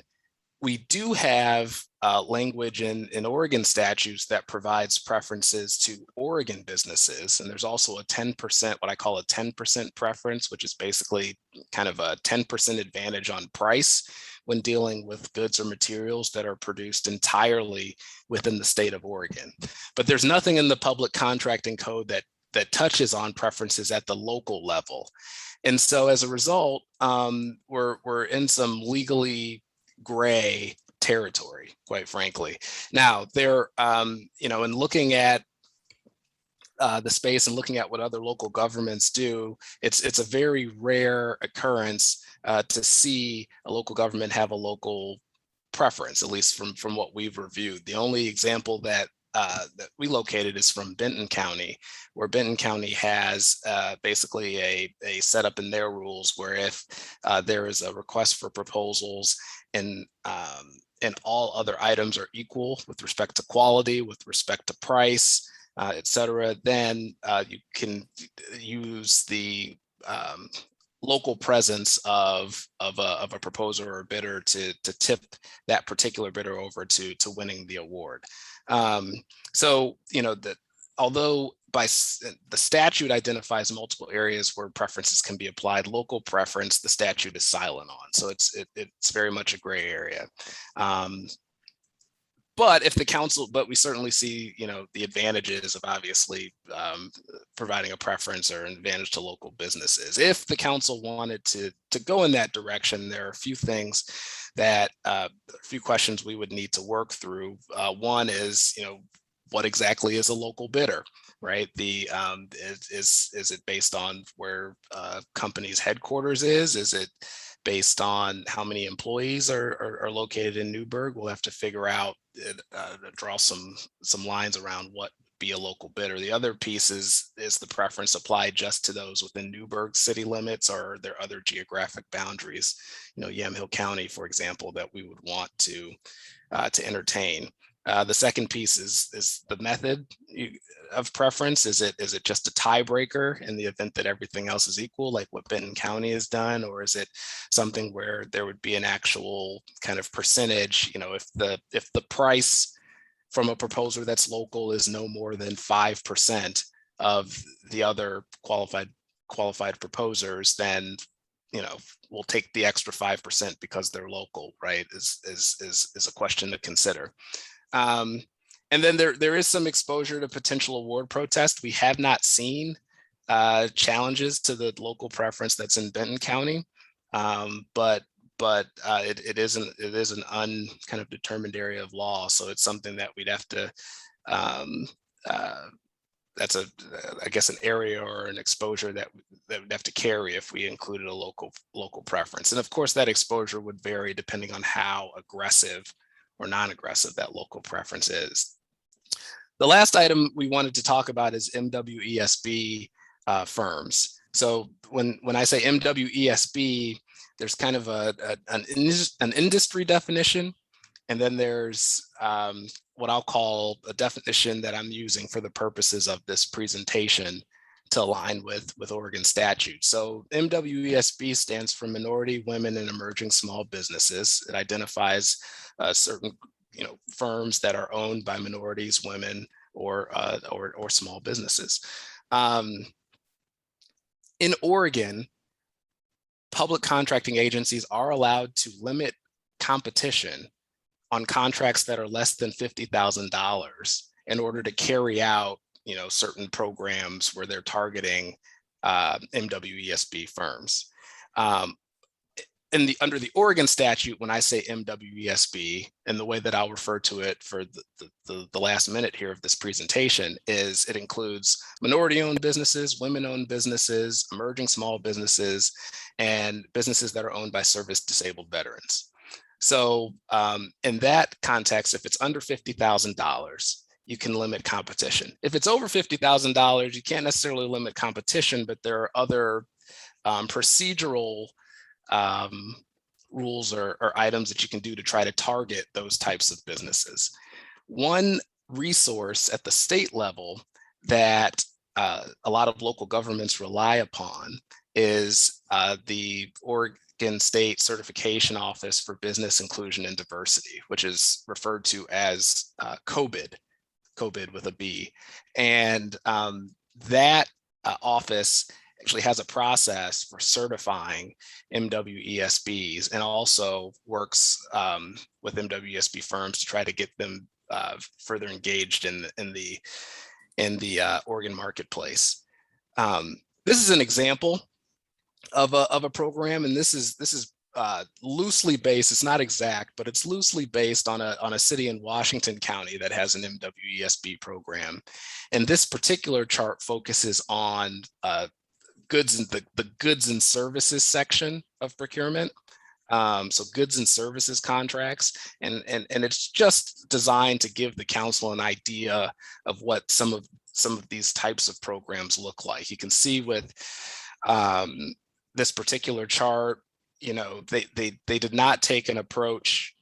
S4: we do have language in Oregon statutes that provides preferences to Oregon businesses. And there's also a 10%, what I call a 10% preference, which is basically kind of a 10% advantage on price when dealing with goods or materials that are produced entirely within the state of Oregon. But there's nothing in the public contracting code that touches on preferences at the local level. And so as a result, we're in some legally gray territory, quite frankly. Now, there, in looking at the space and looking at what other local governments do, it's a very rare occurrence to see a local government have a local preference, at least from what we've reviewed. The only example that we located is from Benton County, where Benton County has basically a setup in their rules where if there is a request for proposals and all other items are equal with respect to quality, with respect to price, et cetera, then you can use the local presence of a proposer or bidder to tip that particular bidder over to winning the award. So, that although the statute identifies multiple areas where preferences can be applied, local preference, the statute is silent on. So it's very much a gray area. But we certainly see, the advantages of obviously providing a preference or an advantage to local businesses. If the council wanted to go in that direction, there are a few things that, a few questions we would need to work through. One is, what exactly is a local bidder, right? Is it based on where company's headquarters is? Is it based on how many employees are located in Newberg? We'll have to figure out, draw some lines around what be a local bidder. The other piece is the preference applied just to those within Newberg city limits, or are there other geographic boundaries, Yamhill County, for example, that we would want to entertain. The second piece is the method of preference. Is it just a tiebreaker in the event that everything else is equal, like what Benton County has done, or is it something where there would be an actual kind of percentage? If the price from a proposer that's local is no more than 5% of the other qualified proposers, then we'll take the extra 5% because they're local, right? Is a question to consider. And then there is some exposure to potential award protest. We have not seen challenges to the local preference that's in Benton County, but it is an kind of determined area of law. So it's something that we'd have to that's I guess an area or an exposure that we'd have to carry if we included a local preference. And of course, that exposure would vary depending on how aggressive or non-aggressive that local preference is. The last item we wanted to talk about is MWESB firms. So when I say MWESB, there's kind of an industry definition, and then there's what I'll call a definition that I'm using for the purposes of this presentation to align with Oregon statute. So MWESB stands for Minority, Women, and Emerging Small Businesses. It identifies certain firms that are owned by minorities, women, or small businesses. In Oregon, public contracting agencies are allowed to limit competition on contracts that are less than $50,000 in order to carry out, certain programs where they're targeting MWESB firms. Under the Oregon statute, when I say MWESB, and the way that I'll refer to it for the last minute here of this presentation is it includes minority-owned businesses, women-owned businesses, emerging small businesses, and businesses that are owned by service-disabled veterans. So in that context, if it's under $50,000, you can limit competition. If it's over $50,000, you can't necessarily limit competition, but there are other procedural rules or items that you can do to try to target those types of businesses. One resource at the state level that a lot of local governments rely upon is the Oregon State Certification Office for Business Inclusion and Diversity, which is referred to as COBID with a B. And that office actually has a process for certifying MWESBs and also works with MWESB firms to try to get them further engaged in the Oregon marketplace. This is an example of a program, and this is loosely based. It's not exact, but it's loosely based on a city in Washington County that has an MWESB program. And this particular chart focuses on goods and the goods and services section of procurement. So goods and services contracts, and it's just designed to give the council an idea of what some of these types of programs look like. You can see with this particular chart, they did not take an approach.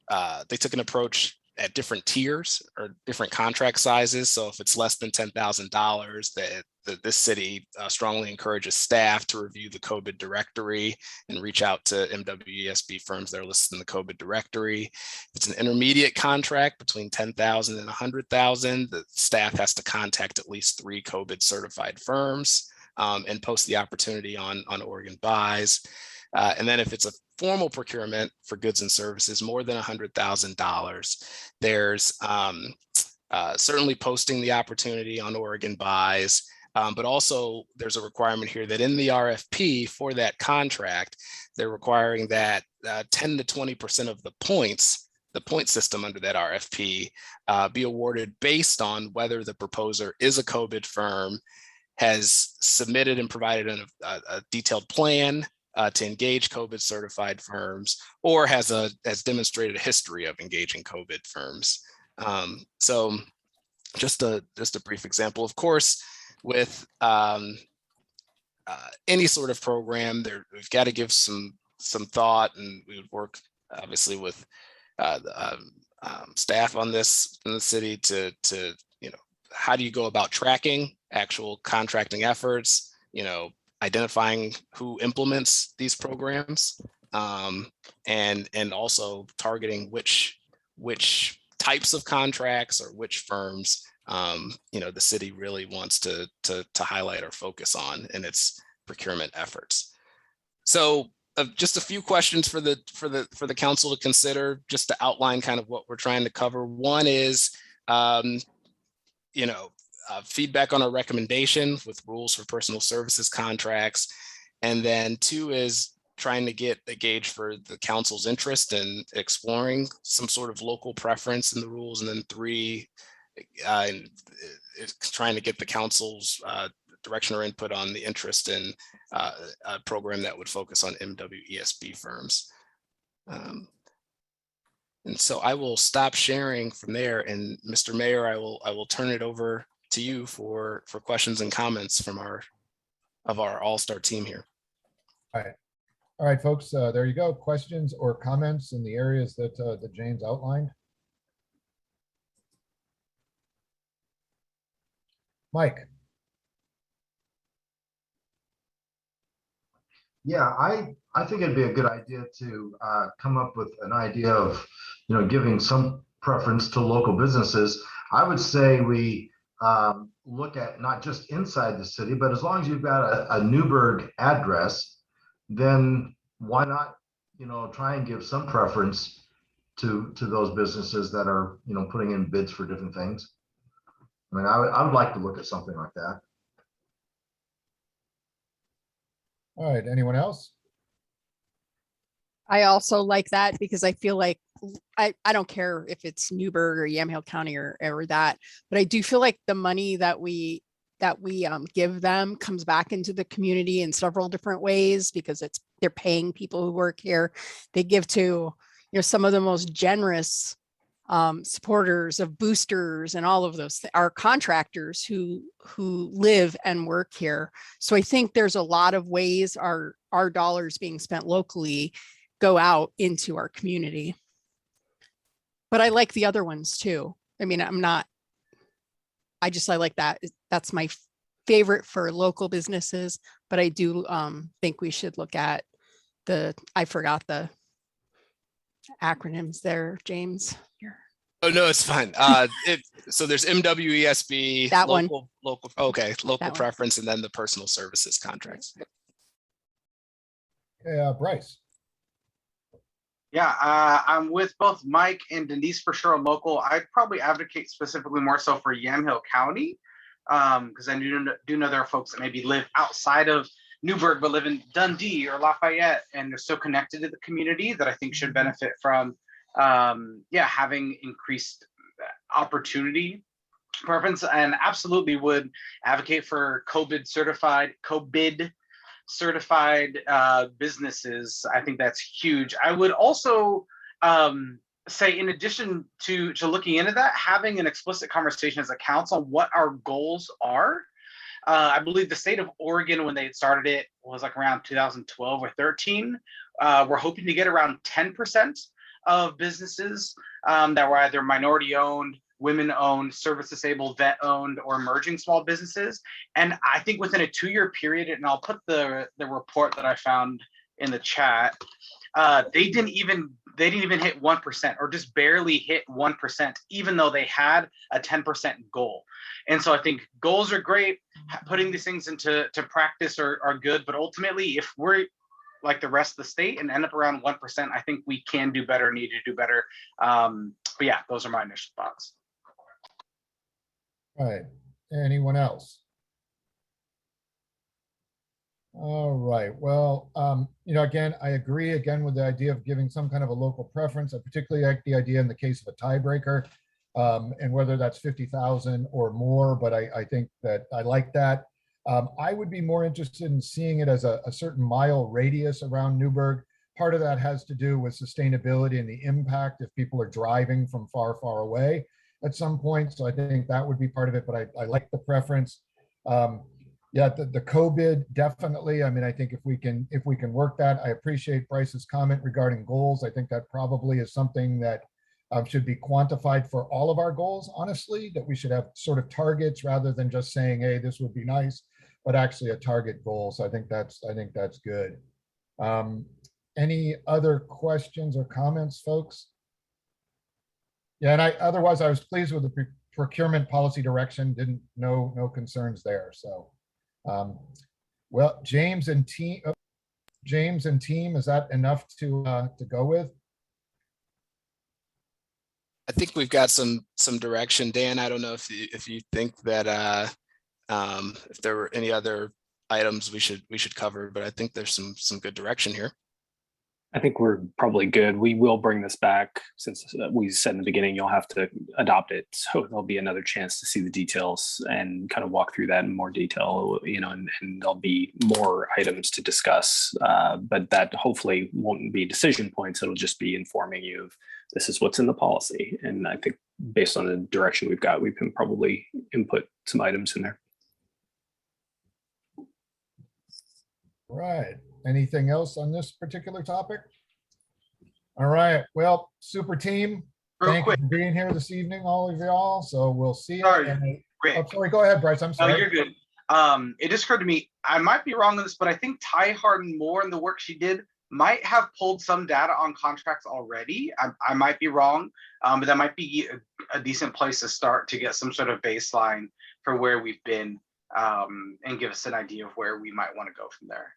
S4: They took an approach at different tiers or different contract sizes. So if it's less than $10,000, this city strongly encourages staff to review the COBID directory and reach out to MWESB firms that are listed in the COBID directory. If it's an intermediate contract between $10,000 and $100,000, the staff has to contact at least 3 COBID certified firms and post the opportunity on Oregon Buys. And then if it's a formal procurement for goods and services more than $100,000, there's certainly posting the opportunity on Oregon Buys, but also there's a requirement here that in the RFP for that contract, they're requiring that 10 to 20% of the points, the point system under that RFP, be awarded based on whether the proposer is a COBID firm, has submitted and provided a detailed plan to engage COBID certified firms, or has demonstrated a history of engaging COBID firms. So just a brief example. Of course, with any sort of program, we've got to give some thought, and we would work obviously with staff on this in the city to how do you go about tracking actual contracting efforts, identifying who implements these programs, and also targeting which types of contracts or which firms the city really wants to highlight or focus on in its procurement efforts. So just a few questions for the council to consider, just to outline kind of what we're trying to cover. One is feedback on a recommendation with rules for personal services contracts. And then 2 is trying to get a gauge for the council's interest in exploring some sort of local preference in the rules. And then 3, and is trying to get the council's direction or input on the interest in a program that would focus on MWESB firms. And so I will stop sharing from there. And Mr. Mayor, I will turn it over to you for questions and comments from our all-star team here.
S1: All right, folks, there you go. Questions or comments in the areas that James outlined? Mike.
S12: Yeah, I think it'd be a good idea to come up with an idea of, giving some preference to local businesses. I would say we look at not just inside the city, but as long as you've got a Newberg address, then why not, try and give some preference to those businesses that are, putting in bids for different things. I mean, I would like to look at something like that.
S1: All right, anyone else?
S6: I also like that because I feel like I don't care if it's Newberg or Yamhill County or that, but I do feel like the money that we give them comes back into the community in several different ways because they're paying people who work here. They give to some of the most generous supporters of boosters and all of those are contractors who live and work here. So I think there's a lot of ways our dollars being spent locally go out into our community. But I like the other ones too. I mean, I like that. That's my favorite for local businesses, but I do think we should look at I forgot the acronyms there, James.
S4: Oh, no, it's fine. So there's MWESB,
S6: That
S4: local, okay, local
S6: That one.
S4: preference, and then the personal services contracts.
S1: Okay, Bryce.
S5: Yeah, I'm with both Mike and Denise for sure on local. I'd probably advocate specifically more so for Yamhill County, because I do know there are folks that maybe live outside of Newberg but live in Dundee or Lafayette, and they're so connected to the community that I think should benefit from having increased opportunity preference, and absolutely would advocate for COVID certified businesses. I think that's huge. I would also say, in addition to looking into that, having an explicit conversation as a council on what our goals are. I believe the state of Oregon, when they started it, was like around 2012 or 13. We're hoping to get around 10% of businesses that were either minority owned, women owned, service disabled, vet owned, or emerging small businesses. And I think within a 2-year period, and I'll put the report that I found in the chat, they didn't even hit 1%, or just barely hit 1%, even though they had a 10% goal. And so I think goals are great. Putting these things into practice are good, but ultimately, if we're like the rest of the state and end up around 1%, I think we can do better, need to do better. But yeah, those are my initial thoughts.
S1: All right, anyone else? All right, well, again, I agree with the idea of giving some kind of a local preference. I particularly like the idea in the case of a tiebreaker, and whether that's 50,000 or more, but I think that I like that. I would be more interested in seeing it as a certain mile radius around Newberg. Part of that has to do with sustainability and the impact if people are driving from far, far away at some point. So I think that would be part of it, but I like the preference. Yeah, the COVID, definitely. I mean, I think if we can work that. I appreciate Bryce's comment regarding goals. I think that probably is something that should be quantified for all of our goals, honestly, that we should have sort of targets rather than just saying, hey, this would be nice, but actually a target goal. So I think that's good. Any other questions or comments, folks? Yeah, and otherwise I was pleased with the procurement policy direction. No concerns there. So, well, James and team, is that enough to go with?
S4: I think we've got some direction. Dan, I don't know if you think that if there were any other items we should cover, but I think there's some good direction here.
S8: I think we're probably good. We will bring this back since we said in the beginning, you'll have to adopt it. So there'll be another chance to see the details and kind of walk through that in more detail, and there'll be more items to discuss. But that hopefully won't be decision points. It'll just be informing you of this is what's in the policy. And I think based on the direction we've got, we can probably input some items in there.
S1: Right. Anything else on this particular topic? All right. Well, super team.
S5: Real
S1: Thank
S5: quick.
S1: you for being here this evening, all of y'all. So we'll see you.
S5: Sorry, Rick.
S1: Oh, sorry. Go ahead, Bryce. I'm
S5: No,
S1: sorry.
S5: you're good. It just occurred to me, I might be wrong on this, but I think Ty Harden Moore in the work she did might have pulled some data on contracts already. I might be wrong, but that might be a decent place to start to get some sort of baseline for where we've been, and give us an idea of where we might want to go from there.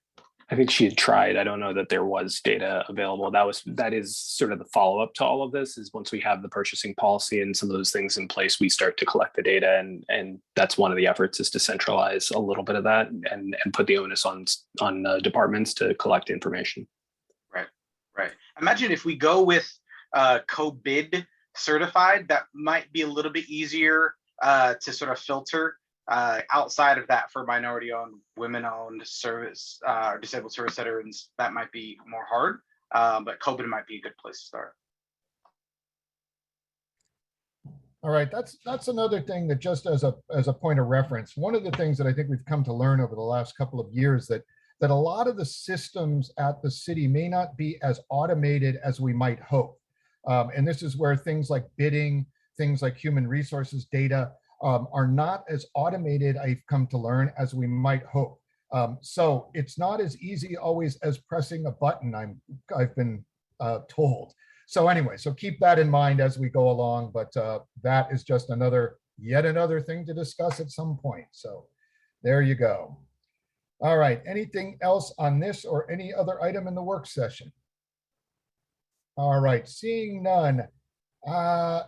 S8: I think she had tried. I don't know that there was data available. That is sort of the follow-up to all of this, is once we have the purchasing policy and some of those things in place, we start to collect the data. And that's one of the efforts, is to centralize a little bit of that and put the onus on departments to collect information.
S5: Right. Imagine if we go with co-bid certified, that might be a little bit easier to sort of filter. Outside of that, for minority-owned, women-owned service, disabled service veterans, that might be more hard, but COVID might be a good place to start.
S1: All right, that's another thing that, just as a point of reference, one of the things that I think we've come to learn over the last couple of years, that a lot of the systems at the city may not be as automated as we might hope. And this is where things like bidding, things like human resources data, are not as automated, I've come to learn, as we might hope. So it's not as easy always as pressing a button, I've been told. So anyway, so keep that in mind as we go along, but that is just yet another thing to discuss at some point. So there you go. All right, anything else on this or any other item in the work session? All right, seeing none.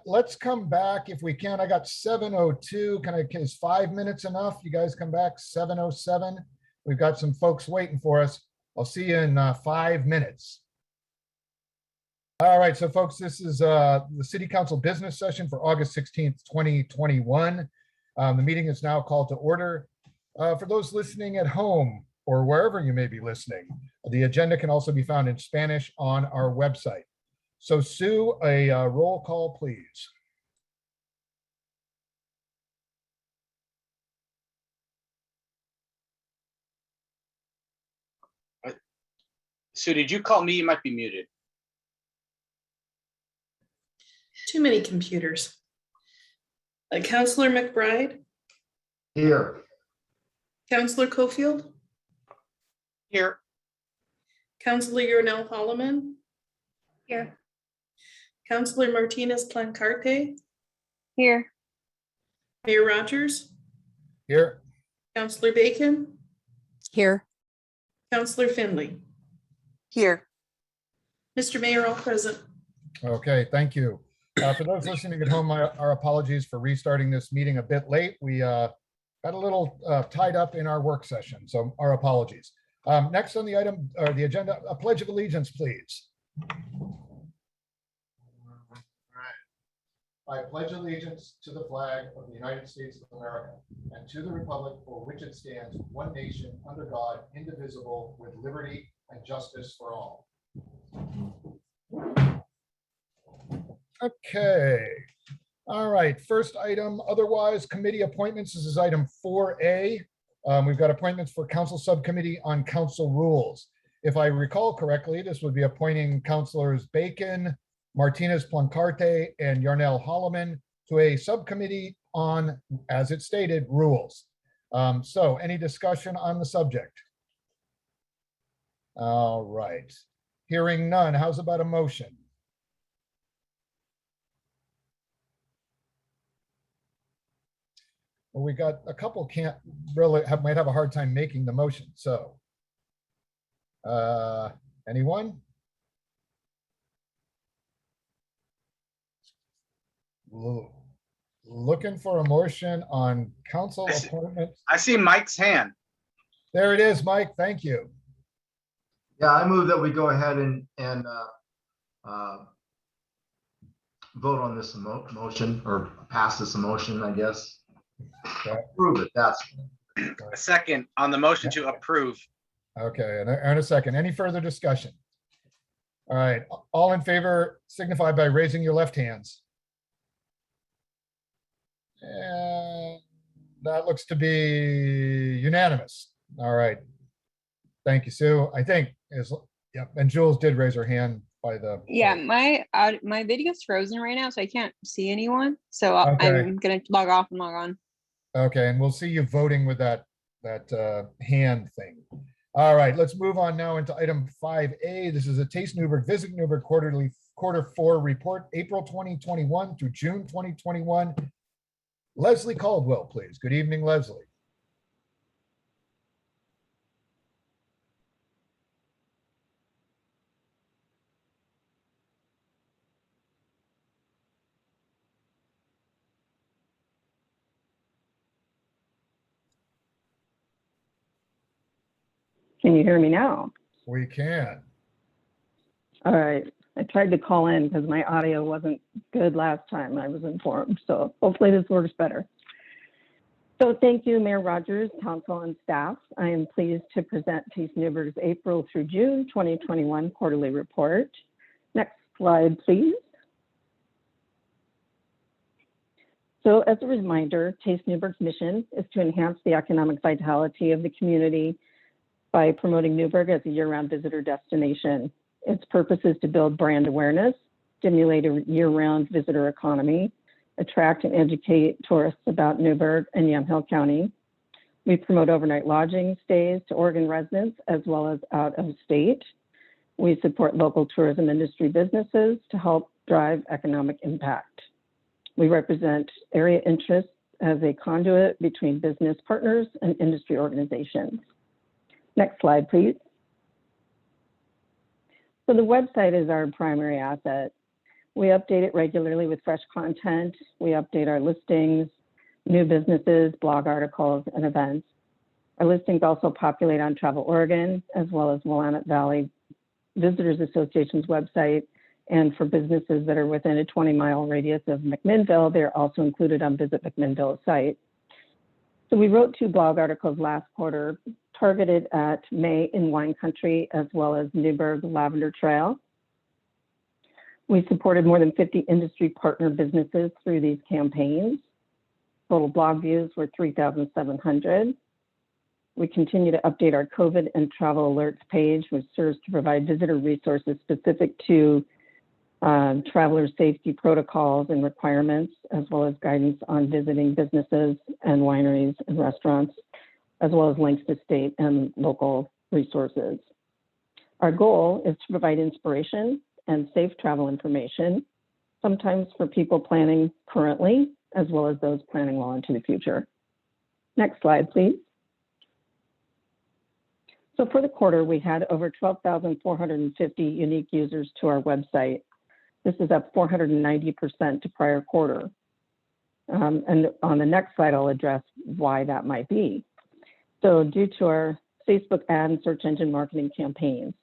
S1: Let's come back if we can. I got 7:02. Is 5 minutes enough? You guys come back 7:07. We've got some folks waiting for us. I'll see you in 5 minutes. All right, so folks, this is the City Council business session for August 16th, 2021. The meeting is now called to order. For those listening at home or wherever you may be listening, the agenda can also be found in Spanish on our website. So Sue, a roll call, please.
S5: Sue, did you call me? You might be muted.
S3: Too many computers. Councillor McBride,
S12: Here.
S3: Councillor Cofield,
S5: Here.
S3: Councillor Yarnell Holloman,
S10: Here.
S3: Councillor Martinez Plancarte,
S10: Here.
S3: Mayor Rogers,
S1: Here.
S3: Councillor Bacon,
S6: Here.
S3: Councillor Finley.
S9: Here.
S3: Mr. Mayor, all present.
S1: Okay, thank you. For those listening at home, our apologies for restarting this meeting a bit late. We got a little tied up in our work session, so our apologies. Next on the item, or the agenda, a pledge of allegiance, please. I pledge allegiance to the flag of the United States of America and to the republic for which it stands, one nation, under God, indivisible, with liberty and justice for all. Okay. All right. First item, otherwise committee appointments. This is item 4A. We've got appointments for council subcommittee on council rules. If I recall correctly, this would be appointing councilors Bacon, Martinez Plancarte, and Yarnell Holloman to a subcommittee on, as it stated, rules. So any discussion on the subject? All right. Hearing none, how's about a motion? Well, we got a couple can't really might have a hard time making the motion. So anyone? Looking for a motion on council appointments.
S5: I see Mike's hand.
S1: There it is, Mike. Thank you.
S12: Yeah, I move that we go ahead and vote on this motion, or pass this motion, I guess. Approve it, that's.
S5: A second on the motion to approve.
S1: Okay, and a second. Any further discussion? All right, all in favor signify by raising your left hands. And that looks to be unanimous. All right. Thank you, Sue. I think is, yep, and Jules did raise her hand by the.
S10: Yeah, my video's frozen right now, so I can't see anyone. So
S1: Okay.
S10: I'm gonna log off and log on.
S1: Okay, and we'll see you voting with that hand thing. All right, let's move on now into item 5A. This is a Taste Newberg, Visit Newberg quarter 4 report, April 2021 through June 2021. Leslie Caldwell, please. Good evening, Leslie.
S13: Can you hear me now?
S1: We can.
S13: All right. I tried to call in because my audio wasn't good last time, I was informed. So hopefully this works better. So thank you, Mayor Rogers, council, and staff. I am pleased to present Taste Newberg's April through June 2021 quarterly report. Next slide, please. So as a reminder, Taste Newberg's mission is to enhance the economic vitality of the community by promoting Newberg as a year-round visitor destination. Its purpose is to build brand awareness, stimulate a year-round visitor economy, attract and educate tourists about Newberg and Yamhill County. We promote overnight lodging stays to Oregon residents as well as out of state. We support local tourism industry businesses to help drive economic impact. We represent area interests as a conduit between business partners and industry organizations. Next slide, please. So the website is our primary asset. We update it regularly with fresh content. We update our listings, new businesses, blog articles, and events. Our listings also populate on Travel Oregon, as well as Willamette Valley Visitors Association's website. And for businesses that are within a 20-mile radius of McMinnville, they're also included on Visit McMinnville's site. So we wrote 2 blog articles last quarter targeted at May in Wine Country, as well as Newberg Lavender Trail. We supported more than 50 industry partner businesses through these campaigns. Total blog views were 3,700. We continue to update our COVID and travel alerts page, which serves to provide visitor resources specific to traveler safety protocols and requirements, as well as guidance on visiting businesses and wineries and restaurants, as well as links to state and local resources. Our goal is to provide inspiration and safe travel information, sometimes for people planning currently, as well as those planning well into the future. Next slide, please. So for the quarter, we had over 12,450 unique users to our website. This is up 490% to prior quarter. And on the next slide, I'll address why that might be. So due to our Facebook ad and search engine marketing campaigns.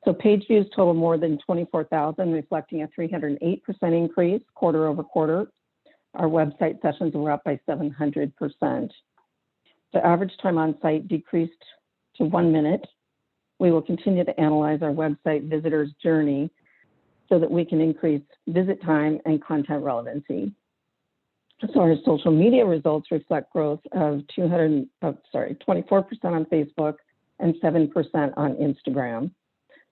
S13: So page views total more than 24,000, reflecting a 308% increase quarter over quarter. Our website sessions were up by 700%. The average time on site decreased to 1 minute. We will continue to analyze our website visitors' journey so that we can increase visit time and content relevancy. So our social media results reflect growth of 24% on Facebook and 7% on Instagram.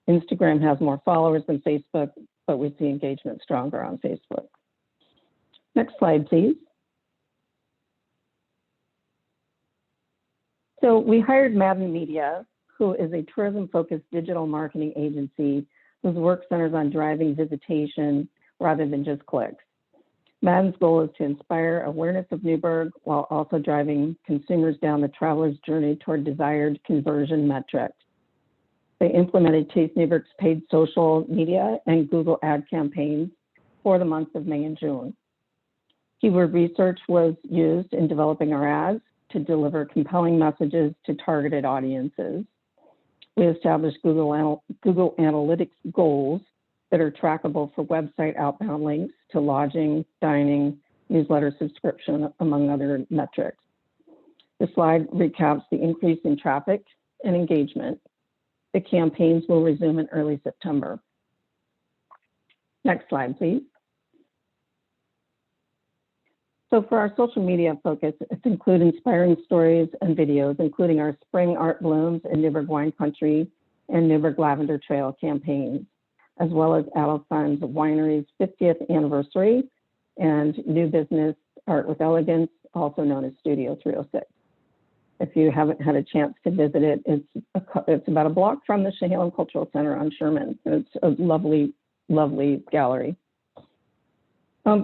S13: Instagram has more followers than Facebook, but we see engagement stronger on Facebook. Next slide, please. So we hired Madden Media, who is a tourism-focused digital marketing agency whose work centers on driving visitation rather than just clicks. Madden's goal is to inspire awareness of Newberg while also driving consumers down the traveler's journey toward desired conversion metrics. They implemented Taste Newberg's paid social media and Google ad campaigns for the months of May and June. Keyword research was used in developing our ads to deliver compelling messages to targeted audiences. We established Google Analytics goals that are trackable for website outbound links to lodging, dining, newsletter subscription, among other metrics. The slide recaps the increase in traffic and engagement. The campaigns will resume in early September. Next slide, please. So for our social media focus, it's include inspiring stories and videos, including our spring art blooms in Newberg Wine Country and Newberg Lavender Trail campaigns, as well as Adel Fun's Winery's 50th anniversary and new business Art with Elegance, also known as Studio 306. If you haven't had a chance to visit it, it's about a block from the Chehalem Cultural Center on Sherman. It's a lovely, lovely gallery.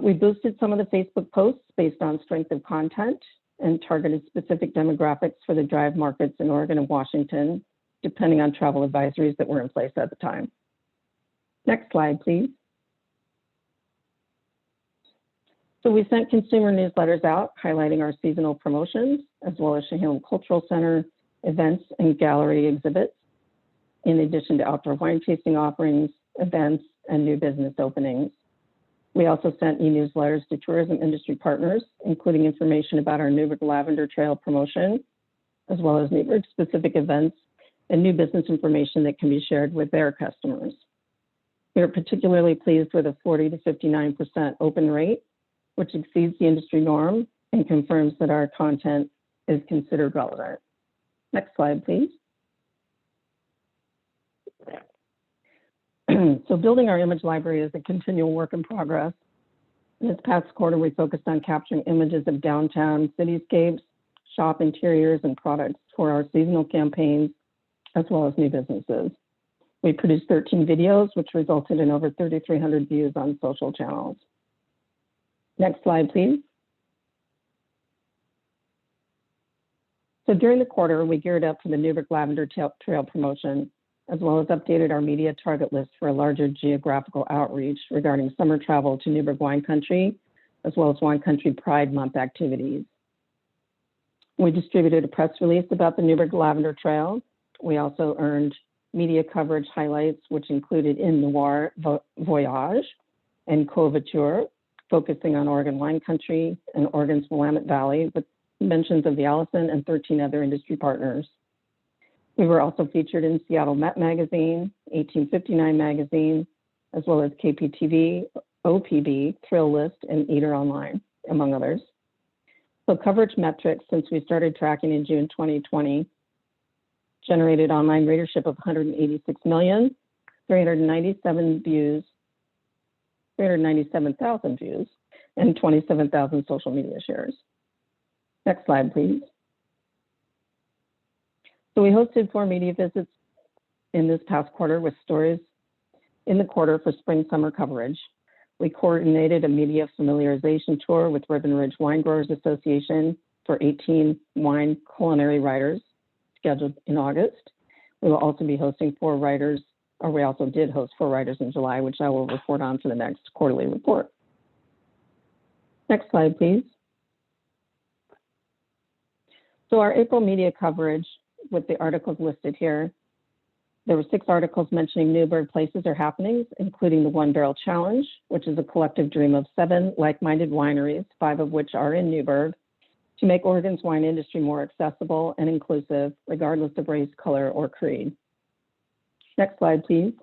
S13: We boosted some of the Facebook posts based on strength of content and targeted specific demographics for the drive markets in Oregon and Washington, depending on travel advisories that were in place at the time. Next slide, please. So we sent consumer newsletters out highlighting our seasonal promotions, as well as Chehalem Cultural Center events and gallery exhibits, in addition to outdoor wine tasting offerings, events, and new business openings. We also sent e-newsletters to tourism industry partners, including information about our Newberg Lavender Trail promotion, as well as Newberg-specific events and new business information that can be shared with their customers. We are particularly pleased with a 40 to 59% open rate, which exceeds the industry norm and confirms that our content is considered relevant. Next slide, please. So building our image library is a continual work in progress. This past quarter, we focused on capturing images of downtown cityscapes, shop interiors, and products for our seasonal campaigns, as well as new businesses. We produced 13 videos, which resulted in over 3,300 views on social channels. Next slide, please. So during the quarter, we geared up for the Newberg Lavender Trail promotion, as well as updated our media target list for a larger geographical outreach regarding summer travel to Newberg Wine Country, as well as Wine Country Pride Month activities. We distributed a press release about the Newberg Lavender Trail. We also earned media coverage highlights, which included In Noir Voyage and Couverture, focusing on Oregon Wine Country and Oregon's Willamette Valley, with mentions of the Allison and 13 other industry partners. We were also featured in Seattle Met Magazine, 1859 Magazine, as well as KPTV, OPB, Thrill List, and Eater Online, among others. So coverage metrics since we started tracking in June 2020 generated online readership of 186 million, 397,000 views, and 27,000 social media shares. Next slide, please. So we hosted 4 media visits in this past quarter with stories in the quarter for spring summer coverage. We coordinated a media familiarization tour with Ribbon Ridge Wine Growers Association for 18 wine culinary writers scheduled in August. We will also be hosting 4 writers, or we also did host 4 writers in July, which I will report on for the next quarterly report. Next slide, please. So our April media coverage with the articles listed here, there were 6 articles mentioning Newberg places or happenings, including the One Barrel Challenge, which is a collective dream of 7 like-minded wineries, 5 of which are in Newberg, to make Oregon's wine industry more accessible and inclusive, regardless of race, color, or creed. Next slide, please.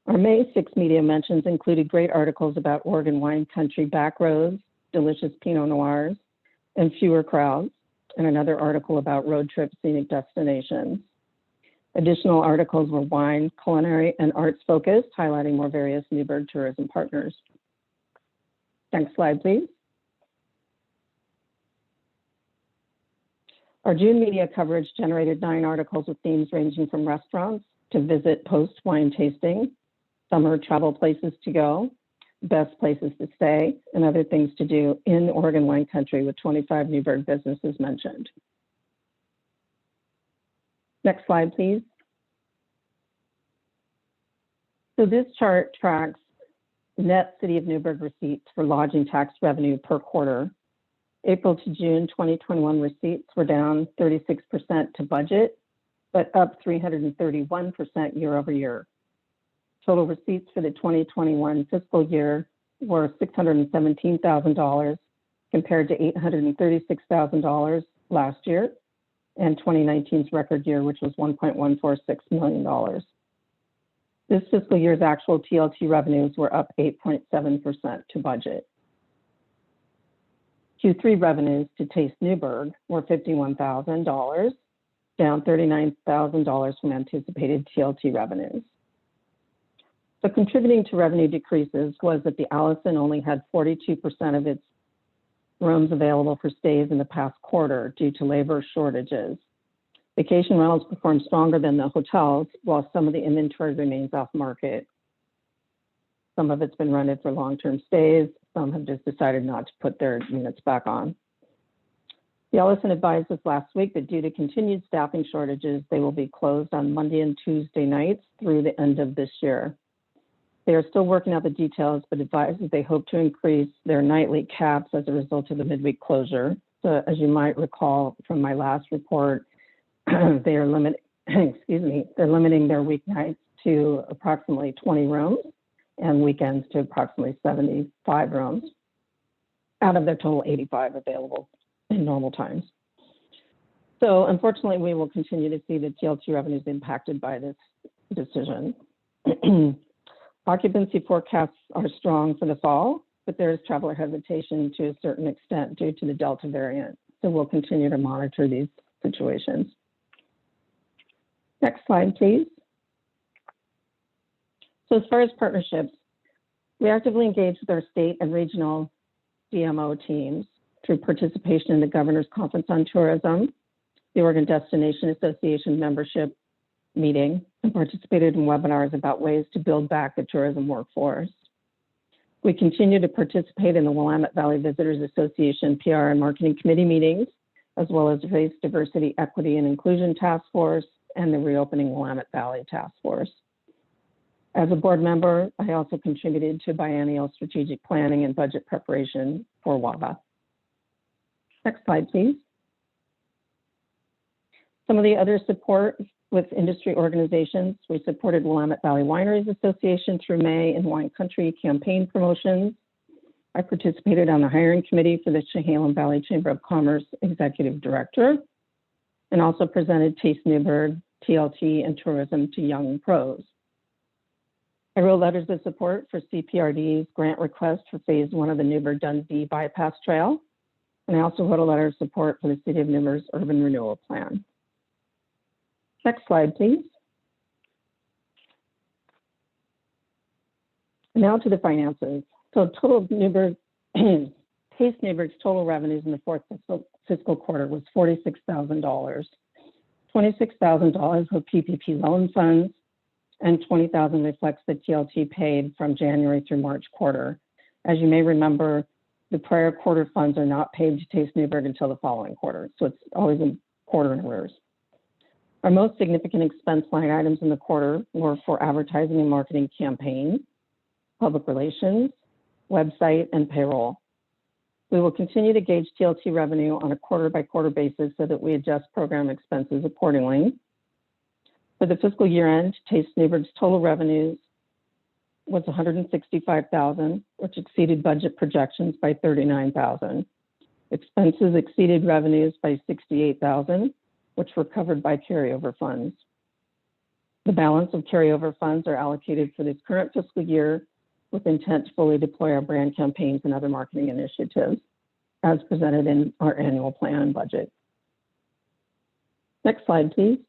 S13: Our May 6 media mentions included great articles about Oregon wine country back roads, delicious Pinot Noirs, and fewer crowds, and another article about road trip scenic destinations. Additional articles were wine, culinary, and arts focused, highlighting more various Newberg tourism partners. Next slide, please. Our June media coverage generated 9 articles with themes ranging from restaurants to visit post-wine tasting, summer travel places to go, best places to stay, and other things to do in Oregon wine country, with 25 Newberg businesses mentioned. Next slide, please. So this chart tracks net City of Newberg receipts for lodging tax revenue per quarter. April to June 2021 receipts were down 36% to budget, but up 331% year over year. Total receipts for the 2021 fiscal year were $617,000 compared to $836,000 last year, and 2019's record year, which was $1.146 million. This fiscal year's actual TLT revenues were up 8.7% to budget. Q3 revenues to Taste Newberg were $51,000, down $39,000 from anticipated TLT revenues. So contributing to revenue decreases was that the Allison only had 42% of its rooms available for stays in the past quarter due to labor shortages. Vacation rentals performed stronger than the hotels, while some of the inventory remains off market. Some of it's been rented for long-term stays. Some have just decided not to put their units back on. The Allison advised us last week that due to continued staffing shortages, they will be closed on Monday and Tuesday nights through the end of this year. They are still working out the details, but advise that they hope to increase their nightly caps as a result of the midweek closure. So as you might recall from my last report, they are they're limiting their weeknights to approximately 20 rooms and weekends to approximately 75 rooms out of their total 85 available in normal times. So unfortunately, we will continue to see the TLT revenues impacted by this decision. Occupancy forecasts are strong for the fall, but there is traveler hesitation to a certain extent due to the Delta variant. So we'll continue to monitor these situations. Next slide, please. So as far as partnerships, we actively engage with our state and regional DMO teams through participation in the Governor's Conference on Tourism, the Oregon Destination Association membership meeting, and participated in webinars about ways to build back the tourism workforce. We continue to participate in the Willamette Valley Visitors Association PR and Marketing Committee meetings, as well as Race, Diversity, Equity, and Inclusion Task Force and the Reopening Willamette Valley Task Force. As a board member, I also contributed to biennial strategic planning and budget preparation for WAVA. Next slide, please. Some of the other support with industry organizations, we supported Willamette Valley Wineries Association through May and Wine Country campaign promotions. I participated on the hiring committee for the Chehalem Valley Chamber of Commerce Executive Director, and also presented Taste Newberg, TLT, and tourism to young pros. I wrote letters of support for CPRD's grant request for phase 1 of the Newberg Dundee Bypass Trail. And I also wrote a letter of support for the City of Newberg's Urban Renewal Plan. Next slide, please. Now to the finances. So total Newberg, Taste Newberg's total revenues in the fourth fiscal quarter was $46,000. $26,000 were PPP loan funds, and $20,000 reflects the TLT paid from January through March quarter. As you may remember, the prior quarter funds are not paid to Taste Newberg until the following quarter, so it's always a quarter in arrears. Our most significant expense line items in the quarter were for advertising and marketing campaigns, public relations, website, and payroll. We will continue to gauge TLT revenue on a quarter-by-quarter basis so that we adjust program expenses accordingly. For the fiscal year end, Taste Newberg's total revenues was $165,000, which exceeded budget projections by $39,000. Expenses exceeded revenues by $68,000, which were covered by carryover funds. The balance of carryover funds are allocated for this current fiscal year with intent to fully deploy our brand campaigns and other marketing initiatives as presented in our annual plan and budget. Next slide, please.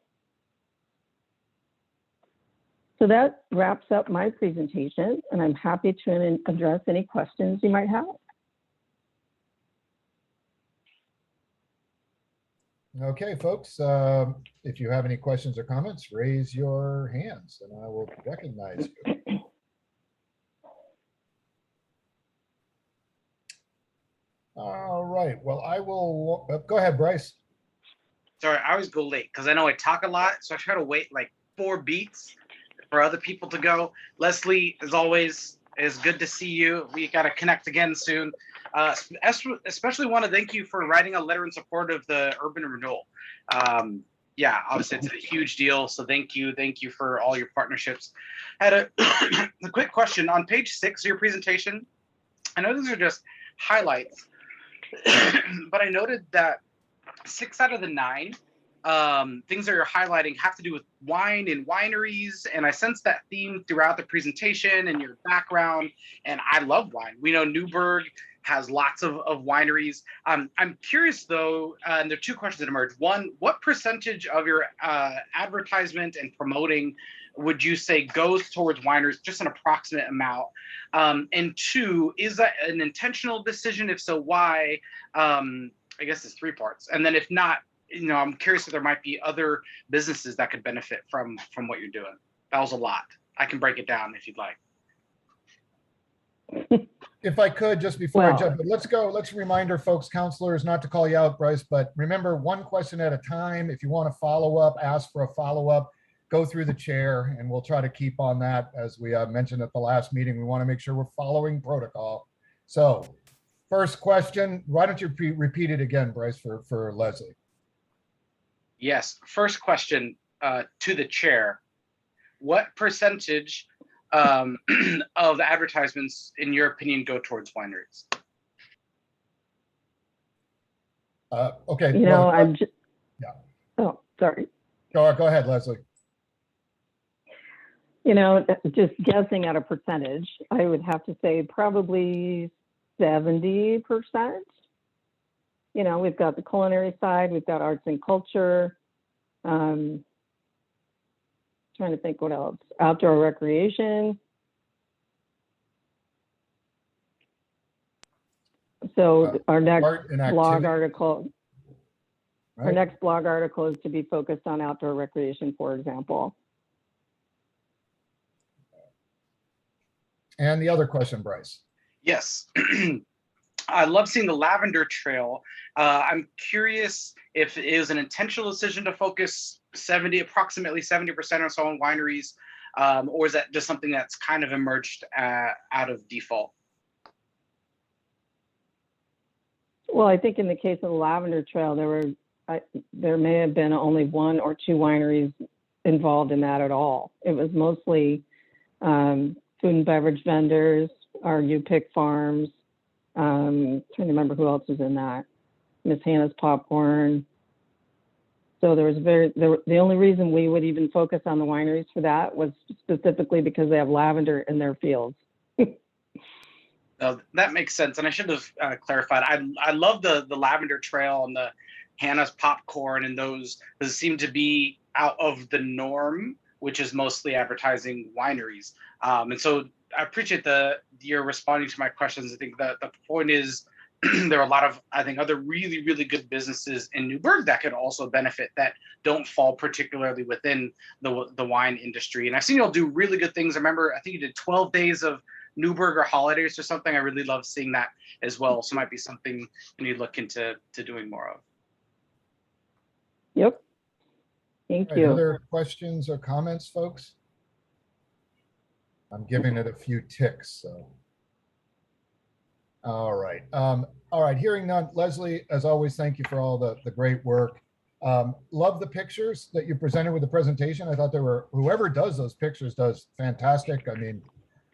S13: So that wraps up my presentation, and I'm happy to address any questions you might have.
S1: Okay, folks, if you have any questions or comments, raise your hands and I will recognize you. All right, well, I will, go ahead, Bryce.
S14: Sorry, I always go late because I know I talk a lot, so I try to wait like 4 beats for other people to go. Leslie, as always, it's good to see you. We got to connect again soon. Especially want to thank you for writing a letter in support of the urban renewal. Yeah, obviously it's a huge deal. So thank you for all your partnerships. I had a quick question on page 6 of your presentation. I know these are just highlights, but I noted that 6 out of the 9 things that you're highlighting have to do with wine and wineries. And I sense that theme throughout the presentation and your background. And I love wine. We know Newberg has lots of wineries. I'm curious though, and there are 2 questions that emerge. One, what percentage of your advertisement and promoting would you say goes towards wineries, just an approximate amount? And 2, is that an intentional decision? If so, why? I guess it's 3 parts. And then if not, I'm curious if there might be other businesses that could benefit from what you're doing. That was a lot. I can break it down if you'd like.
S1: If I could, just before I jump in, let's remind our folks, counselors, not to call you out, Bryce, but remember, 1 question at a time. If you want to follow up, ask for a follow-up, go through the chair, and we'll try to keep on that. As we mentioned at the last meeting, we want to make sure we're following protocol. So first question, why don't you repeat it again, Bryce, for Leslie?
S14: Yes, first question to the chair. What percentage of the advertisements, in your opinion, go towards wineries?
S1: Okay.
S13: I'm just, yeah. Oh, sorry.
S1: Go ahead, Leslie.
S13: Just guessing at a percentage, I would have to say probably 70%. We've got the culinary side, we've got arts and culture. Trying to think what else. Outdoor recreation. So our next blog article,
S1: right?
S13: Our next blog article is to be focused on outdoor recreation, for example.
S1: And the other question, Bryce.
S14: Yes. I love seeing the lavender trail. I'm curious if it was an intentional decision to focus approximately 70% or so on wineries, or is that just something that's kind of emerged out of default?
S13: Well, I think in the case of the lavender trail, there may have been only 1 or 2 wineries involved in that at all. It was mostly food and beverage vendors, our U-Pick farms. Trying to remember who else was in that. Miss Hannah's Popcorn. So there was the only reason we would even focus on the wineries for that was specifically because they have lavender in their fields.
S14: That makes sense. And I should have clarified. I love the lavender trail and the Hannah's Popcorn, and those seem to be out of the norm, which is mostly advertising wineries. And so I appreciate you're responding to my questions. I think that the point is there are a lot of, I think, other really, really good businesses in Newberg that could also benefit that don't fall particularly within the wine industry. And I've seen you'll do really good things. I remember, I think you did 12 days of Newberg or holidays or something. I really love seeing that as well. So it might be something you look into doing more of.
S13: Yep. Thank you.
S1: Other questions or comments, folks? I'm giving it a few ticks, so. All right. Hearing none. Leslie, as always, thank you for all the great work. Love the pictures that you presented with the presentation. I thought whoever does those pictures does fantastic. I mean,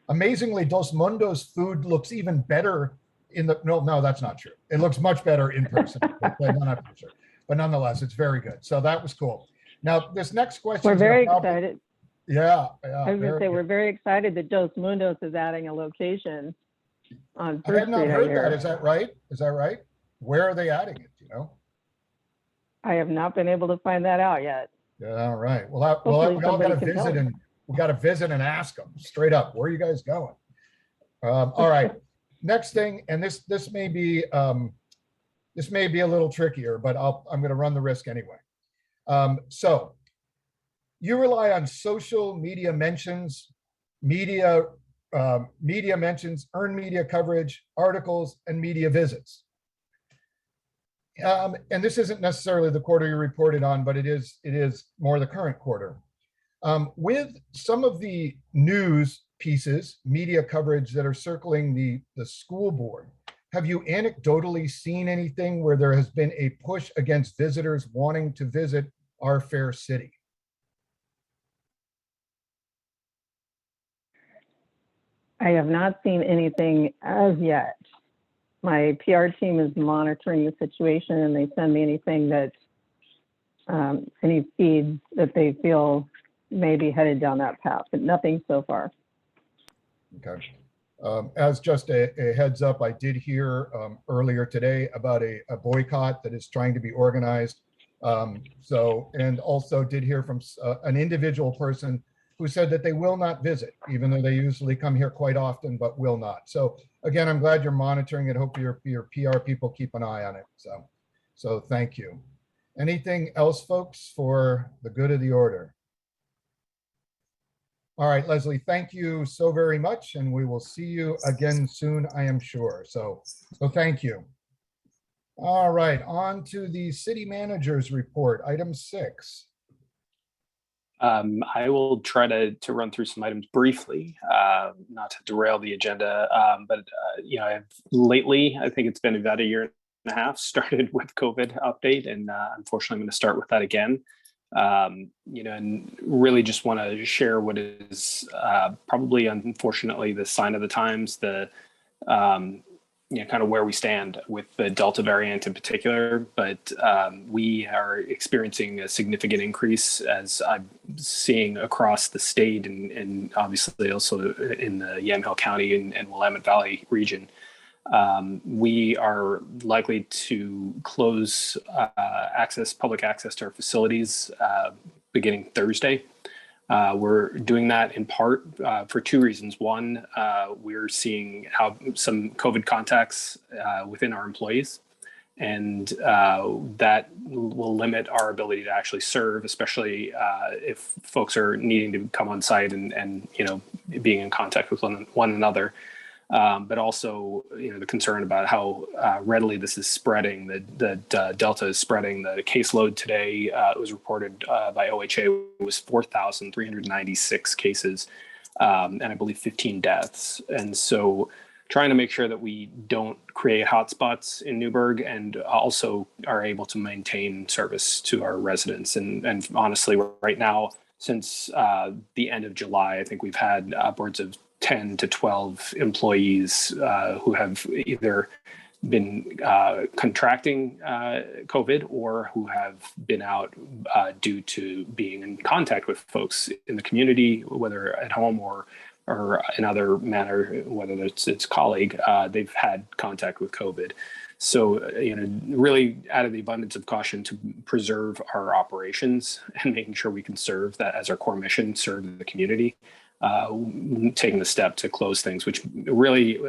S1: amazingly, Dos Mundos food looks even better no, that's not true. It looks much better in person, but nonetheless, it's very good. So that was cool. Now, this next question.
S13: We're very excited.
S1: Yeah.
S13: I was going to say, we're very excited that Dos Mundos is adding a location on
S1: I have not heard that. Is that right? Where are they adding it? Do you know?
S13: I have not been able to find that out yet.
S1: Yeah, all right. Well, we all got to visit and ask them straight up, where are you guys going? All right. Next thing, and this may be a little trickier, but I'm going to run the risk anyway. So you rely on social media mentions, earned media coverage, articles, and media visits. And this isn't necessarily the quarter you reported on, but it is more the current quarter. With some of the news pieces, media coverage that are circling the school board, have you anecdotally seen anything where there has been a push against visitors wanting to visit our fair city?
S13: I have not seen anything as yet. My PR team is monitoring the situation and they send me anything that, any feeds that they feel may be headed down that path, but nothing so far.
S1: Okay. As just a heads up, I did hear earlier today about a boycott that is trying to be organized. And also did hear from an individual person who said that they will not visit, even though they usually come here quite often, but will not. So again, I'm glad you're monitoring it. Hope your PR people keep an eye on it. So thank you. Anything else, folks, for the good of the order? All right, Leslie, thank you so very much, and we will see you again soon, I am sure. So thank you. All right, on to the city manager's report, item 6.
S8: I will try to run through some items briefly, not to derail the agenda. But you know, lately, I think it's been about a year and a half, started with COVID update, and unfortunately, I'm going to start with that again. You know, and really just want to share what is probably, unfortunately, the sign of the times, the you know, kind of where we stand with the Delta variant in particular, but we are experiencing a significant increase, as I'm seeing across the state and obviously also in the Yamhill County and Willamette Valley region. We are likely to close public access to our facilities beginning Thursday. We're doing that in part for 2 reasons. One, we're seeing how some COVID contacts within our employees, and that will limit our ability to actually serve, especially if folks are needing to come on site and you know, being in contact with one another. But also, you know, the concern about how readily this is spreading, that Delta is spreading. The caseload today was reported by OHA was 4,396 cases, and I believe 15 deaths. And so trying to make sure that we don't create hotspots in Newberg and also are able to maintain service to our residents. And honestly, right now, since the end of July, I think we've had upwards of 10 to 12 employees who have either been contracting COVID or who have been out due to being in contact with folks in the community, whether at home or in other manner, whether it's colleague, they've had contact with COVID. So, you know, really out of the abundance of caution to preserve our operations and making sure we can serve that as our core mission, serve the community. Taking the step to close things, which really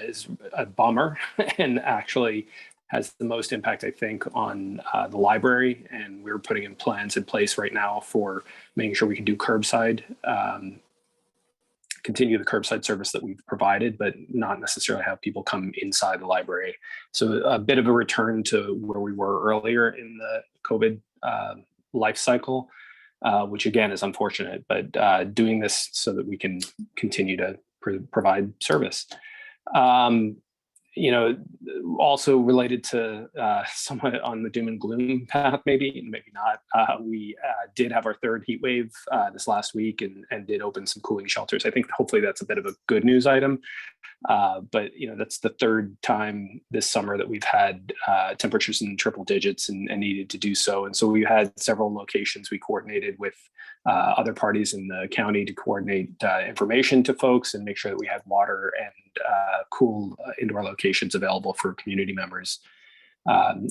S8: is a bummer and actually has the most impact, I think, on the library. And we're putting in plans in place right now for making sure we can do curbside, continue the curbside service that we've provided, but not necessarily have people come inside the library. So a bit of a return to where we were earlier in the COVID life cycle. Which again is unfortunate, but doing this so that we can continue to provide service. You know, also related to somewhat on the doom and gloom path, maybe not. We did have our 3rd heat wave this last week and did open some cooling shelters. I think hopefully that's a bit of a good news item. But you know, that's the 3rd time this summer that we've had temperatures in triple digits and needed to do so. And so we had several locations. We coordinated with other parties in the county to coordinate information to folks and make sure that we had water and cool indoor locations available for community members.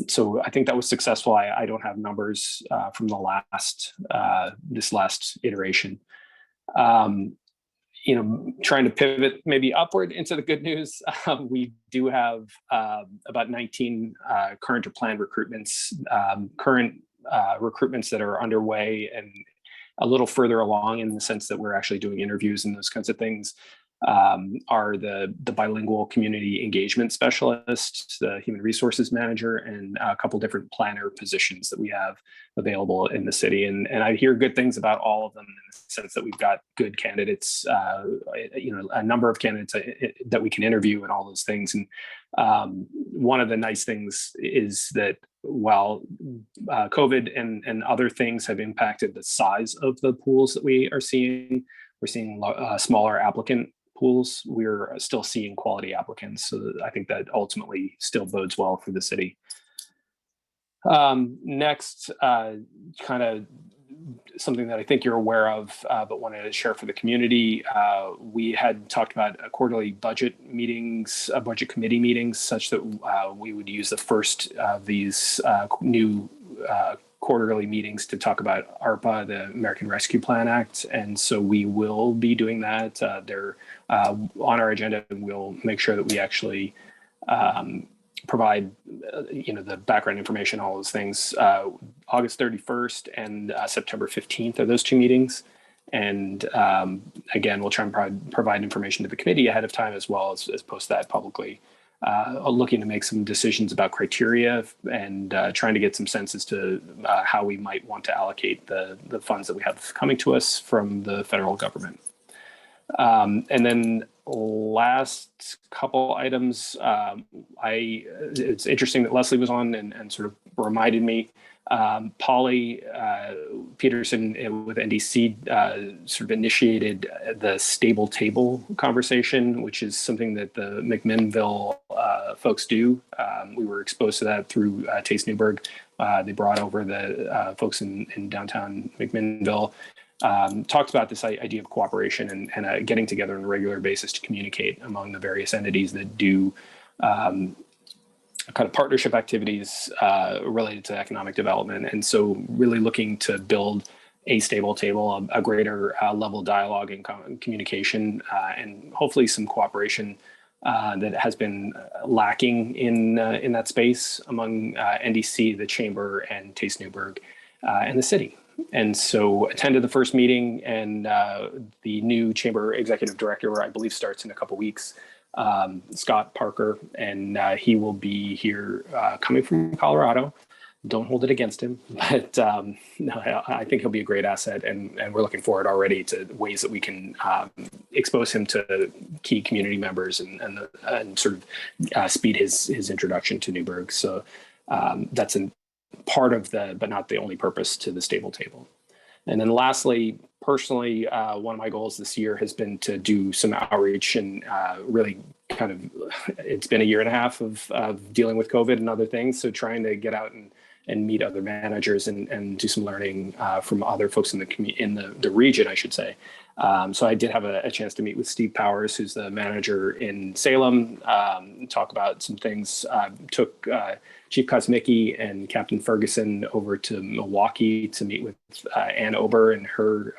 S8: So I think that was successful. I don't have numbers from the this last iteration. You know, trying to pivot maybe upward into the good news. We do have about 19 current or planned recruitments, recruitments that are underway and a little further along in the sense that we're actually doing interviews and those kinds of things. are the bilingual community engagement specialist, the human resources manager, and a couple different planner positions that we have available in the city. And I hear good things about all of them in the sense that we've got good candidates, a number of candidates that we can interview and all those things. And one of the nice things is that while COVID and other things have impacted the size of the pools that we are seeing, we're seeing smaller applicant pools. We're still seeing quality applicants. So I think that ultimately still bodes well for the city. Next, kind of something that I think you're aware of, but wanted to share for the community. We had talked about quarterly budget meetings, budget committee meetings, such that we would use the first of these new quarterly meetings to talk about ARPA, the American Rescue Plan Act. And so we will be doing that. They're on our agenda, and we'll make sure that we actually provide the background information, all those things. August 31st and September 15th are those two meetings. And again, we'll try and provide information to the committee ahead of time, as well as post that publicly. Looking to make some decisions about criteria and trying to get some sense as to how we might want to allocate the funds that we have coming to us from the federal government. And then last couple items, it's interesting that Leslie was on and sort of reminded me, Polly Peterson with NDC sort of initiated the stable table conversation, which is something that the McMinnville folks do. We were exposed to that through Taste Newberg. They brought over the folks in downtown McMinnville. Talked about this idea of cooperation and getting together on a regular basis to communicate among the various entities that do kind of partnership activities related to economic development. And so really looking to build a stable table, a greater level of dialogue and communication, and hopefully some cooperation that has been lacking in that space among NDC, the Chamber, and Taste Newberg, and the city. And so attended the first meeting, and the new Chamber Executive Director, I believe, starts in a couple weeks, Scott Parker, and he will be here coming from Colorado. Don't hold it against him, but no, I think he'll be a great asset, and we're looking forward already to ways that we can expose him to key community members and sort of speed his introduction to Newberg. So that's part of but not the only purpose to the stable table. And then lastly, personally, one of my goals this year has been to do some outreach and really kind of, it's been a year and a half of dealing with COVID and other things. So trying to get out and meet other managers and do some learning from other folks in the region, I should say. So I did have a chance to meet with Steve Powers, who's the manager in Salem, talk about some things. Took Chief Kosmicki and Captain Ferguson over to Milwaukee to meet with Ann Ober and her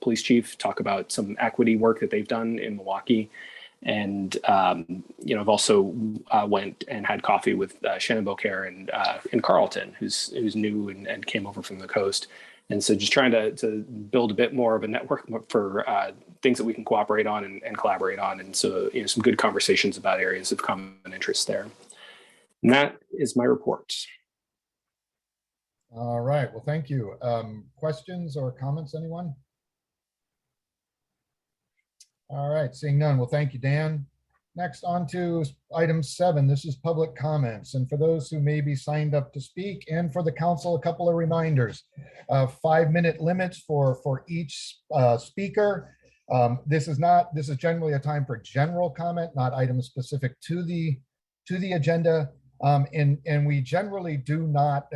S8: police chief, talk about some equity work that they've done in Milwaukee. And, I've also went and had coffee with Shannon Beaucaire in Carlton, who's new and came over from the coast. And so just trying to build a bit more of a network for things that we can cooperate on and collaborate on. And so, some good conversations about areas of common interest there. And that is my report.
S1: All right, well, thank you. Questions or comments, anyone? All right, seeing none, well, thank you, Dan. Next, on to item 7. This is public comments. And for those who may be signed up to speak, and for the council, a couple of reminders. 5-minute limits for each speaker. This is generally a time for general comment, not items specific to the agenda. And we generally do not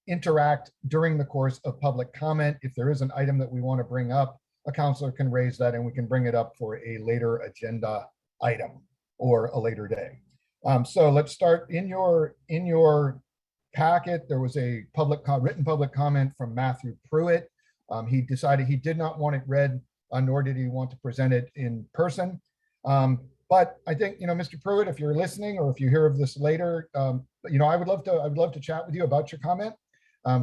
S1: interact during the course of public comment. If there is an item that we want to bring up, a counselor can raise that and we can bring it up for a later agenda item or a later day. So let's start. In your packet, there was a written public comment from Matthew Pruitt. He decided he did not want it read, nor did he want to present it in person. But I think, Mr. Pruitt, if you're listening or if you hear of this later, I would love to chat with you about your comment.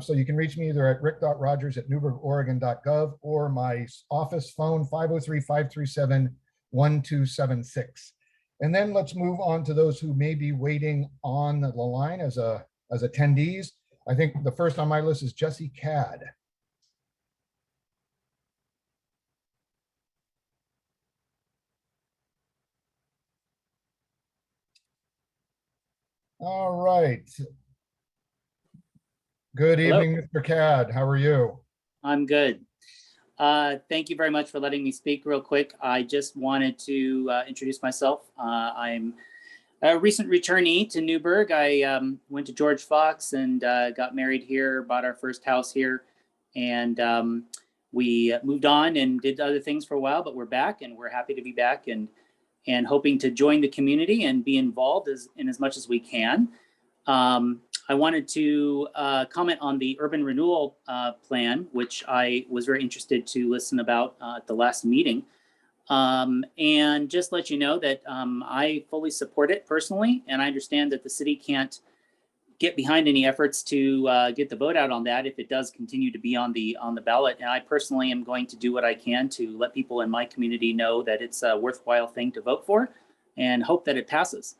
S1: So you can reach me either at rick.rogers@newbergoregon.gov or my office phone, 1276. And then let's move on to those who may be waiting on the line as attendees. I think the first on my list is Jesse Cad. All right. Good
S15: Hello.
S1: evening, Mr. Cad. How are you?
S15: I'm good. Thank you very much for letting me speak real quick. I just wanted to introduce myself. I'm a recent returnee to Newberg. I went to George Fox and got married here, bought our first house here, and we moved on and did other things for a while, but we're back and we're happy to be back and hoping to join the community and be involved in as much as we can. I wanted to comment on the Urban Renewal Plan, which I was very interested to listen about at the last meeting. And just let you know that I fully support it personally, and I understand that the city can't get behind any efforts to get the vote out on that if it does continue to be on the ballot. And I personally am going to do what I can to let people in my community know that it's a worthwhile thing to vote for and hope that it passes.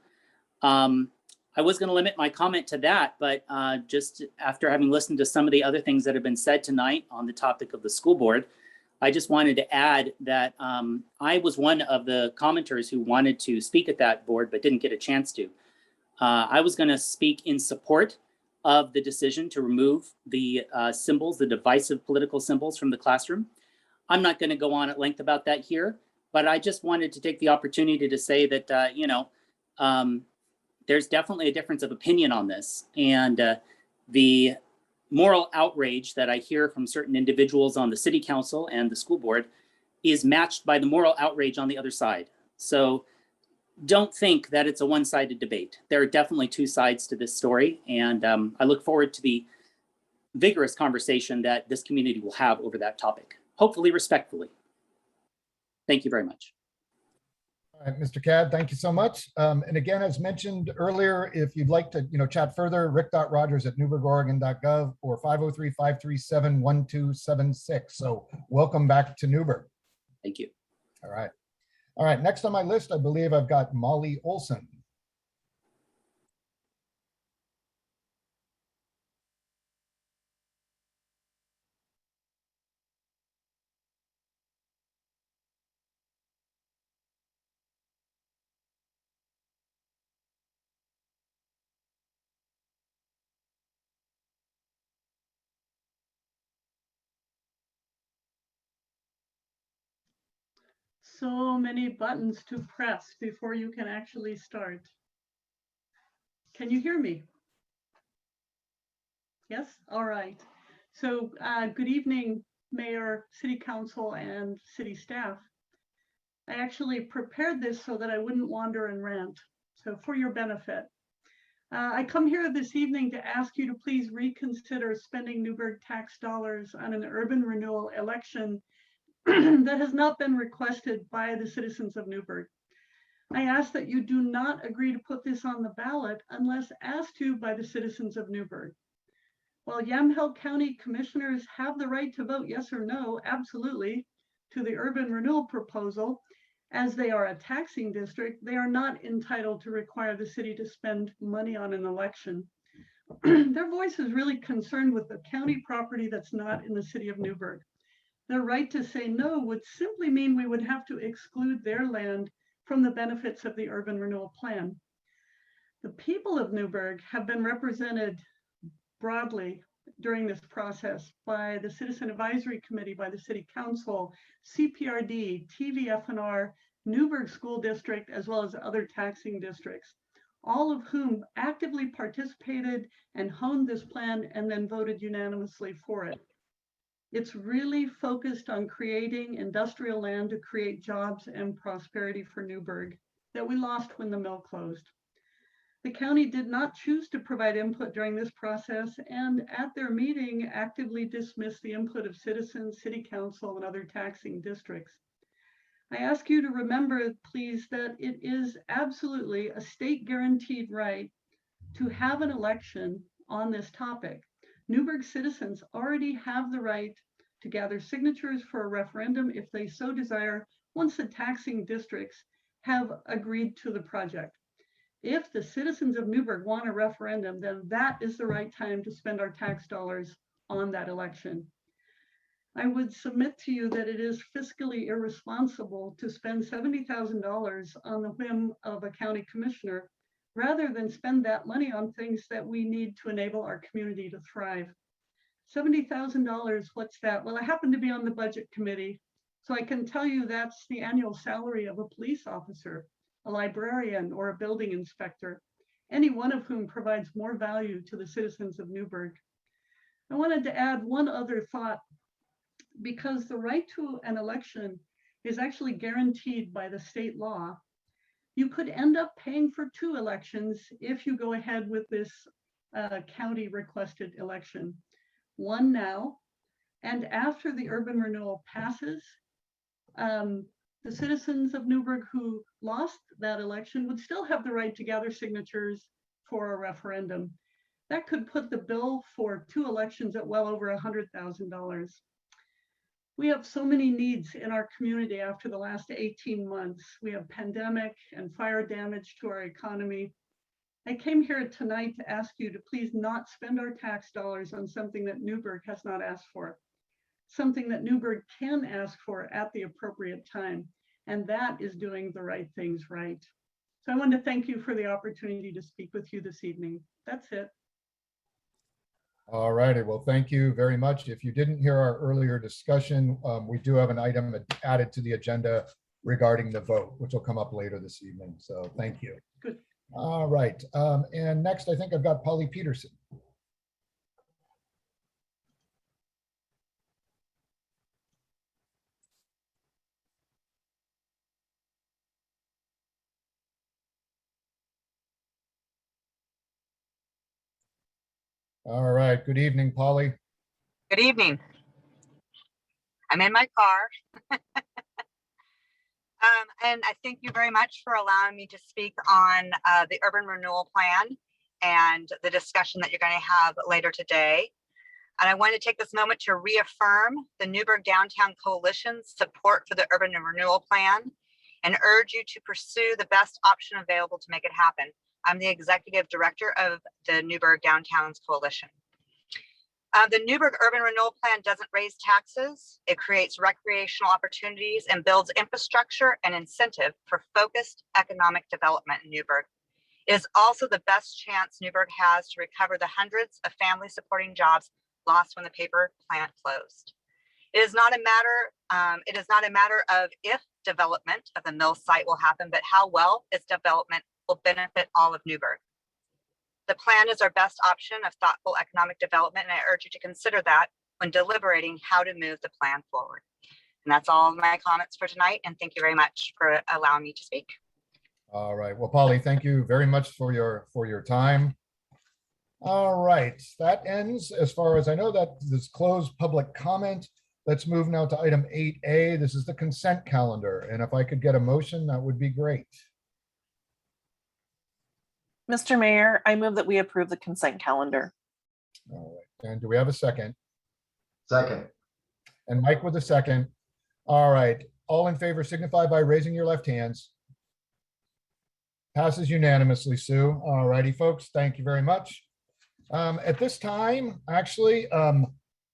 S15: I was going to limit my comment to that, but just after having listened to some of the other things that have been said tonight on the topic of the school board, I just wanted to add that I was one of the commenters who wanted to speak at that board, but didn't get a chance to. I was going to speak in support of the decision to remove the symbols, the divisive political symbols from the classroom. I'm not going to go on at length about that here, but I just wanted to take the opportunity to say that, there's definitely a difference of opinion on this. And the moral outrage that I hear from certain individuals on the city council and the school board is matched by the moral outrage on the other side. So don't think that it's a one-sided debate. There are definitely two sides to this story. And I look forward to the vigorous conversation that this community will have over that topic, hopefully respectfully. Thank you very much.
S1: All right, Mr. Cad, thank you so much. And again, as mentioned earlier, if you'd like to chat further, rick.rogers@newbergoregon.gov or 503-537-1276. So welcome back to Newberg.
S15: Thank you.
S1: All right. All right, next on my list, I believe I've got Molly Olson.
S16: So many buttons to press before you can actually start. Can you hear me? Yes? All right. So good evening, Mayor, City Council, and City staff. I actually prepared this so that I wouldn't wander and rant. So for your benefit. I come here this evening to ask you to please reconsider spending Newberg tax dollars on an urban renewal election that has not been requested by the citizens of Newberg. I ask that you do not agree to put this on the ballot unless asked to by the citizens of Newberg. While Yamhill County commissioners have the right to vote yes or no, absolutely, to the urban renewal proposal, as they are a taxing district, they are not entitled to require the city to spend money on an election. Their voice is really concerned with the county property that's not in the city of Newberg. Their right to say no would simply mean we would have to exclude their land from the benefits of the Urban Renewal Plan. The people of Newberg have been represented broadly during this process by the Citizen Advisory Committee, by the City Council, CPRD, TVFNR, Newberg School District, as well as other taxing districts, all of whom actively participated and honed this plan and then voted unanimously for it. It's really focused on creating industrial land to create jobs and prosperity for Newberg that we lost when the mill closed. The county did not choose to provide input during this process, and at their meeting actively dismissed the input of citizens, city council, and other taxing districts. I ask you to remember, please, that it is absolutely a state guaranteed right to have an election on this topic. Newberg citizens already have the right to gather signatures for a referendum if they so desire, once the taxing districts have agreed to the project. If the citizens of Newberg want a referendum, then that is the right time to spend our tax dollars on that election. I would submit to you that it is fiscally irresponsible to spend $70,000 on the whim of a county commissioner rather than spend that money on things that we need to enable our community to thrive. $70,000, what's that? Well, I happen to be on the budget committee, so I can tell you that's the annual salary of a police officer, a librarian, or a building inspector, any one of whom provides more value to the citizens of Newberg. I wanted to add one other thought, because the right to an election is actually guaranteed by the state law. You could end up paying for 2 elections if you go ahead with this county requested election. One now, and after the urban renewal passes, the citizens of Newberg who lost that election would still have the right to gather signatures for a referendum. That could put the bill for 2 elections at well over $100,000. We have so many needs in our community after the last 18 months. We have pandemic and fire damage to our economy. I came here tonight to ask you to please not spend our tax dollars on something that Newberg has not asked for, something that Newberg can ask for at the appropriate time, and that is doing the right things right. So I want to thank you for the opportunity to speak with you this evening. That's it.
S1: All righty, well, thank you very much. If you didn't hear our earlier discussion, we do have an item added to the agenda regarding the vote, which will come up later this evening. So thank you.
S16: Good.
S1: All right, and next I think I've got Polly Peterson. All right, good evening, Polly.
S17: Good evening. I'm in my car. And I thank you very much for allowing me to speak on the Urban Renewal Plan and the discussion that you're going to have later today. And I want to take this moment to reaffirm the Newberg Downtown Coalition's support for the Urban Renewal Plan and urge you to pursue the best option available to make it happen. I'm the executive director of the Newberg Downtowns Coalition. The Newberg Urban Renewal Plan doesn't raise taxes. It creates recreational opportunities and builds infrastructure and incentive for focused economic development in Newberg. It is also the best chance Newberg has to recover the hundreds of family supporting jobs lost when the paper plant closed. It is not a matter of if development of the mill site will happen, but how well its development will benefit all of Newberg. The plan is our best option of thoughtful economic development, and I urge you to consider that when deliberating how to move the plan forward. And that's all of my comments for tonight, and thank you very much for allowing me to speak.
S1: All right, well, Polly, thank you very much for your time. All right, that ends, as far as I know, that this closed public comment. Let's move now to item 8A. This is the consent calendar, and if I could get a motion, that would be great.
S9: Mr. Mayor, I move that we approve the consent calendar.
S1: All right, and do we have a second?
S12: Second.
S1: And Mike with a second. All right, all in favor signify by raising your left hands. Passes unanimously, Sue. All righty, folks, thank you very much. At this time, actually,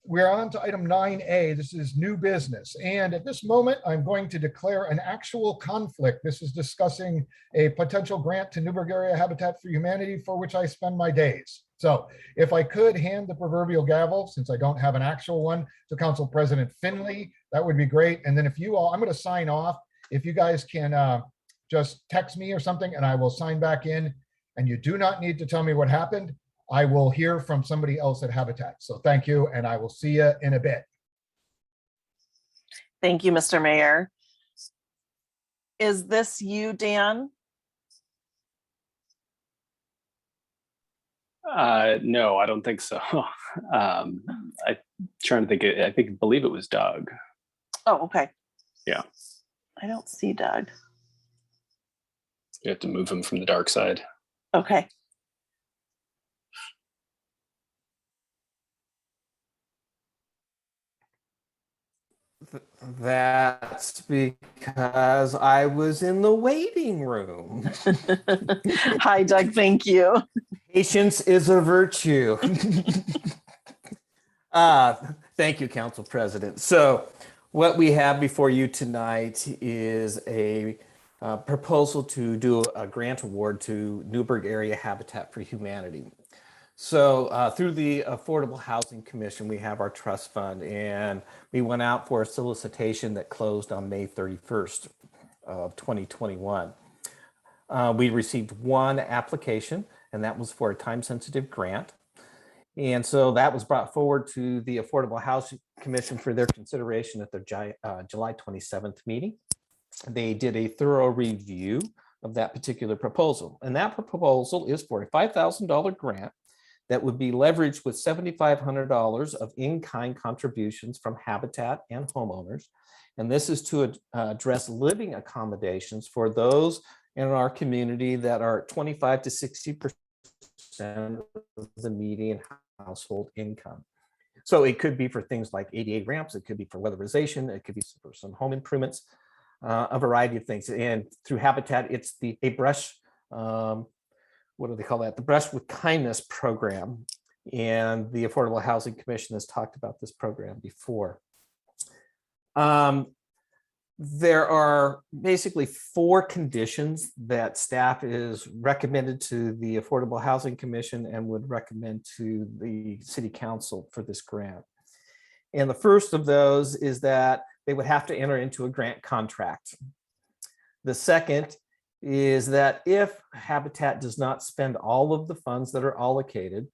S1: we're on to item 9A. This is new business. And at this moment, I'm going to declare an actual conflict. This is discussing a potential grant to Newberg Area Habitat for Humanity, for which I spend my days. So if I could hand the proverbial gavel, since I don't have an actual one, to Council President Finley, that would be great. And then if you all, I'm going to sign off. If you guys can just text me or something, and I will sign back in. And you do not need to tell me what happened. I will hear from somebody else at Habitat. So thank you, and I will see you in a bit.
S9: Thank you, Mr. Mayor. Is this you, Dan?
S8: No, I don't think so. I'm trying to think, believe it was Doug.
S9: Oh, okay.
S8: Yeah.
S9: I don't see Doug.
S8: You have to move him from the dark side.
S9: Okay.
S18: That's because I was in the waiting room.
S9: Hi, Doug. Thank you.
S18: Patience is a virtue. Thank you, Council President. So what we have before you tonight is a proposal to do a grant award to Newberg Area Habitat for Humanity. So through the Affordable Housing Commission, we have our trust fund, and we went out for a solicitation that closed on May 31st of 2021. We received one application, and that was for a time-sensitive grant. And so that was brought forward to the Affordable Housing Commission for their consideration at their July 27th meeting. They did a thorough review of that particular proposal, and that proposal is for a $5,000 grant that would be leveraged with $7,500 of in-kind contributions from Habitat and homeowners. And this is to address living accommodations for those in our community that are 25 to 60% of the median household income. So it could be for things like ADA ramps, it could be for weatherization, it could be for some home improvements, a variety of things. And through Habitat, it's a brush, what do they call that? The Brush with Kindness program. And the Affordable Housing Commission has talked about this program before. There are basically 4 conditions that staff is recommended to the Affordable Housing Commission and would recommend to the City Council for this grant. And the first of those is that they would have to enter into a grant contract. The second is that if Habitat does not spend all of the funds that are allocated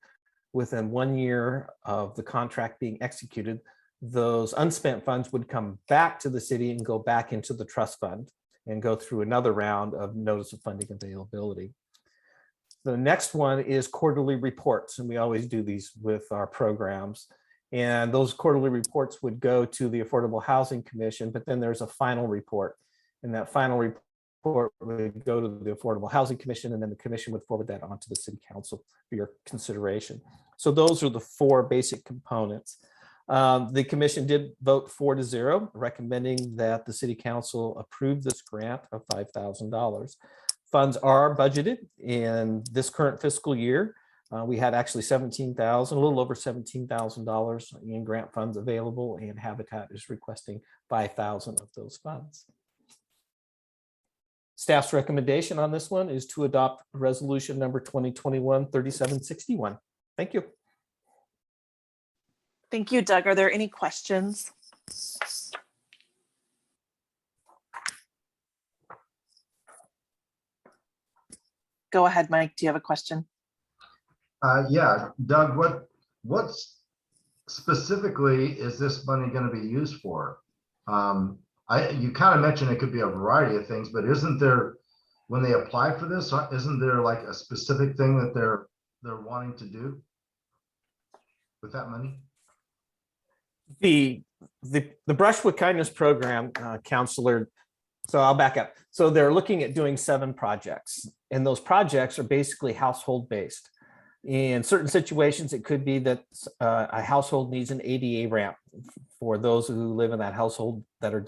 S18: within 1 year of the contract being executed, those unspent funds would come back to the city and go back into the trust fund and go through another round of notice of funding availability. The next one is quarterly reports, and we always do these with our programs. And those quarterly reports would go to the Affordable Housing Commission, but then there's a final report. And that final report would go to the Affordable Housing Commission, and then the commission would forward that on to the City Council for your consideration. So those are the 4 basic components. The commission did vote 4-0, recommending that the City Council approve this grant of $5,000. Funds are budgeted in this current fiscal year. We had actually a little over $17,000 in grant funds available, and Habitat is requesting $5,000 of those funds. Staff's recommendation on this one is to adopt resolution number 2021-3761. Thank you.
S9: Thank you, Doug. Are there any questions? Go ahead, Mike. Do you have a question?
S12: Yeah, Doug, what specifically is this money going to be used for? You kind of mentioned it could be a variety of things, but isn't there, when they apply for this, isn't there like a specific thing that they're wanting to do with that money?
S18: The Brush with Kindness program, Counselor, so I'll back up. So they're looking at doing 7 projects, and those projects are basically household based. In certain situations, it could be that a household needs an ADA ramp for those who live in that household that are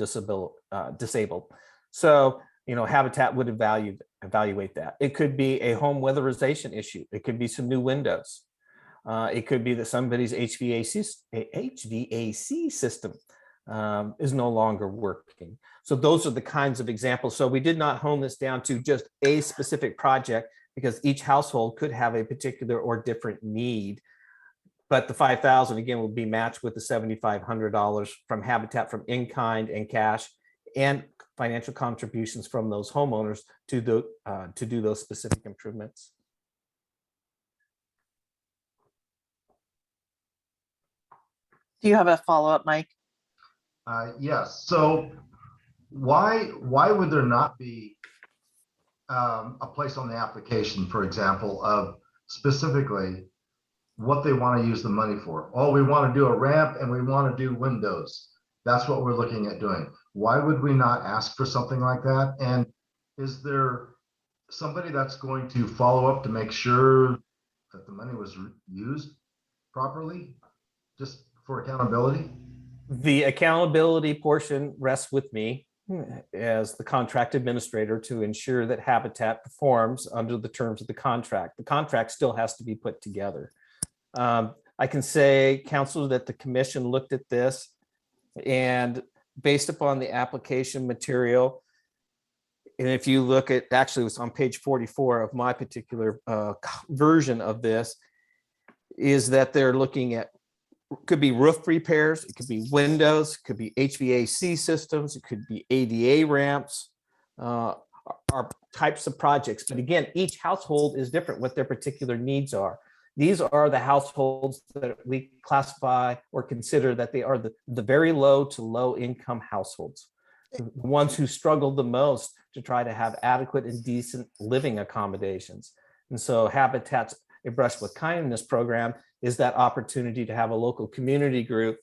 S18: disabled. So, Habitat would evaluate that. It could be a home weatherization issue. It could be some new windows. It could be that somebody's HVAC system is no longer working. So those are the kinds of examples. So we did not hone this down to just a specific project, because each household could have a particular or different need. But the $5,000 again will be matched with the $7,500 from Habitat, from in-kind and cash, and financial contributions from those homeowners to do those specific improvements.
S9: Do you have a follow-up, Mike?
S12: Yes. So why would there not be a place on the application, for example, of specifically what they want to use the money for? Oh, we want to do a ramp and we want to do windows. That's what we're looking at doing. Why would we not ask for something like that? And is there somebody that's going to follow up to make sure that the money was used properly, just for accountability?
S18: The accountability portion rests with me as the contract administrator to ensure that Habitat performs under the terms of the contract. The contract still has to be put together. I can say, Council, that the commission looked at this and based upon the application material, and if you look at, actually it was on page 44 of my particular version of this, is that they're looking at, could be roof repairs, it could be windows, it could be HVAC systems, it could be ADA ramps, are types of projects. But again, each household is different, what their particular needs are. These are the households that we classify or consider that they are the very low to low income households, the ones who struggle the most to try to have adequate and decent living accommodations. And so Habitat's A Brush with Kindness program is that opportunity to have a local community group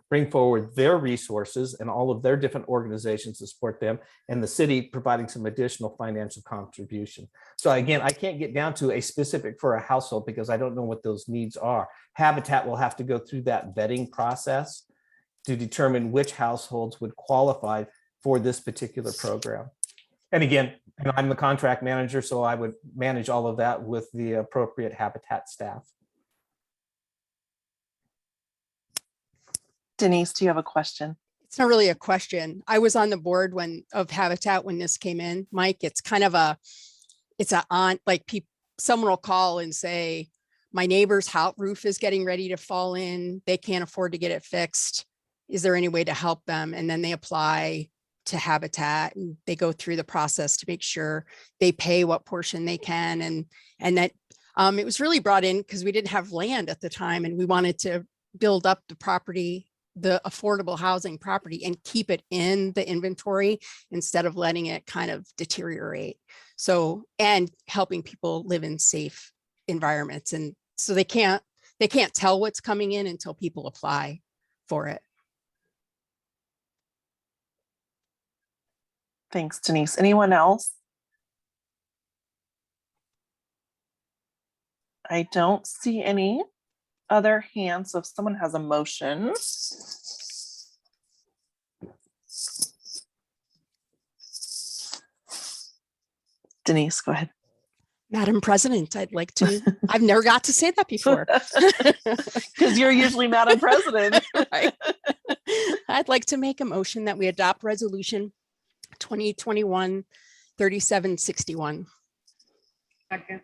S18: bring forward their resources and all of their different organizations to support them, and the city providing some additional financial contribution. So again, I can't get down to a specific for a household because I don't know what those needs are. Habitat will have to go through that vetting process to determine which households would qualify for this particular program. And again, I'm the contract manager, so I would manage all of that with the appropriate Habitat staff.
S9: Denise, do you have a question?
S6: It's not really a question. I was on the board of Habitat when this came in, Mike. It's kind of someone will call and say, my neighbor's roof is getting ready to fall in. They can't afford to get it fixed. Is there any way to help them? And then they apply to Habitat and they go through the process to make sure they pay what portion they can. And that it was really brought in because we didn't have land at the time and we wanted to build up the property, the affordable housing property, and keep it in the inventory instead of letting it kind of deteriorate. So, and helping people live in safe environments. And so they can't tell what's coming in until people apply for it.
S9: Thanks, Denise. Anyone else? I don't see any other hands. So if someone has a motion. Denise, go ahead.
S6: Madam President, I've never got to say that before.
S9: Because you're usually Madam President.
S6: Right. I'd like to make a motion that we adopt resolution 2021-3761.
S7: Second.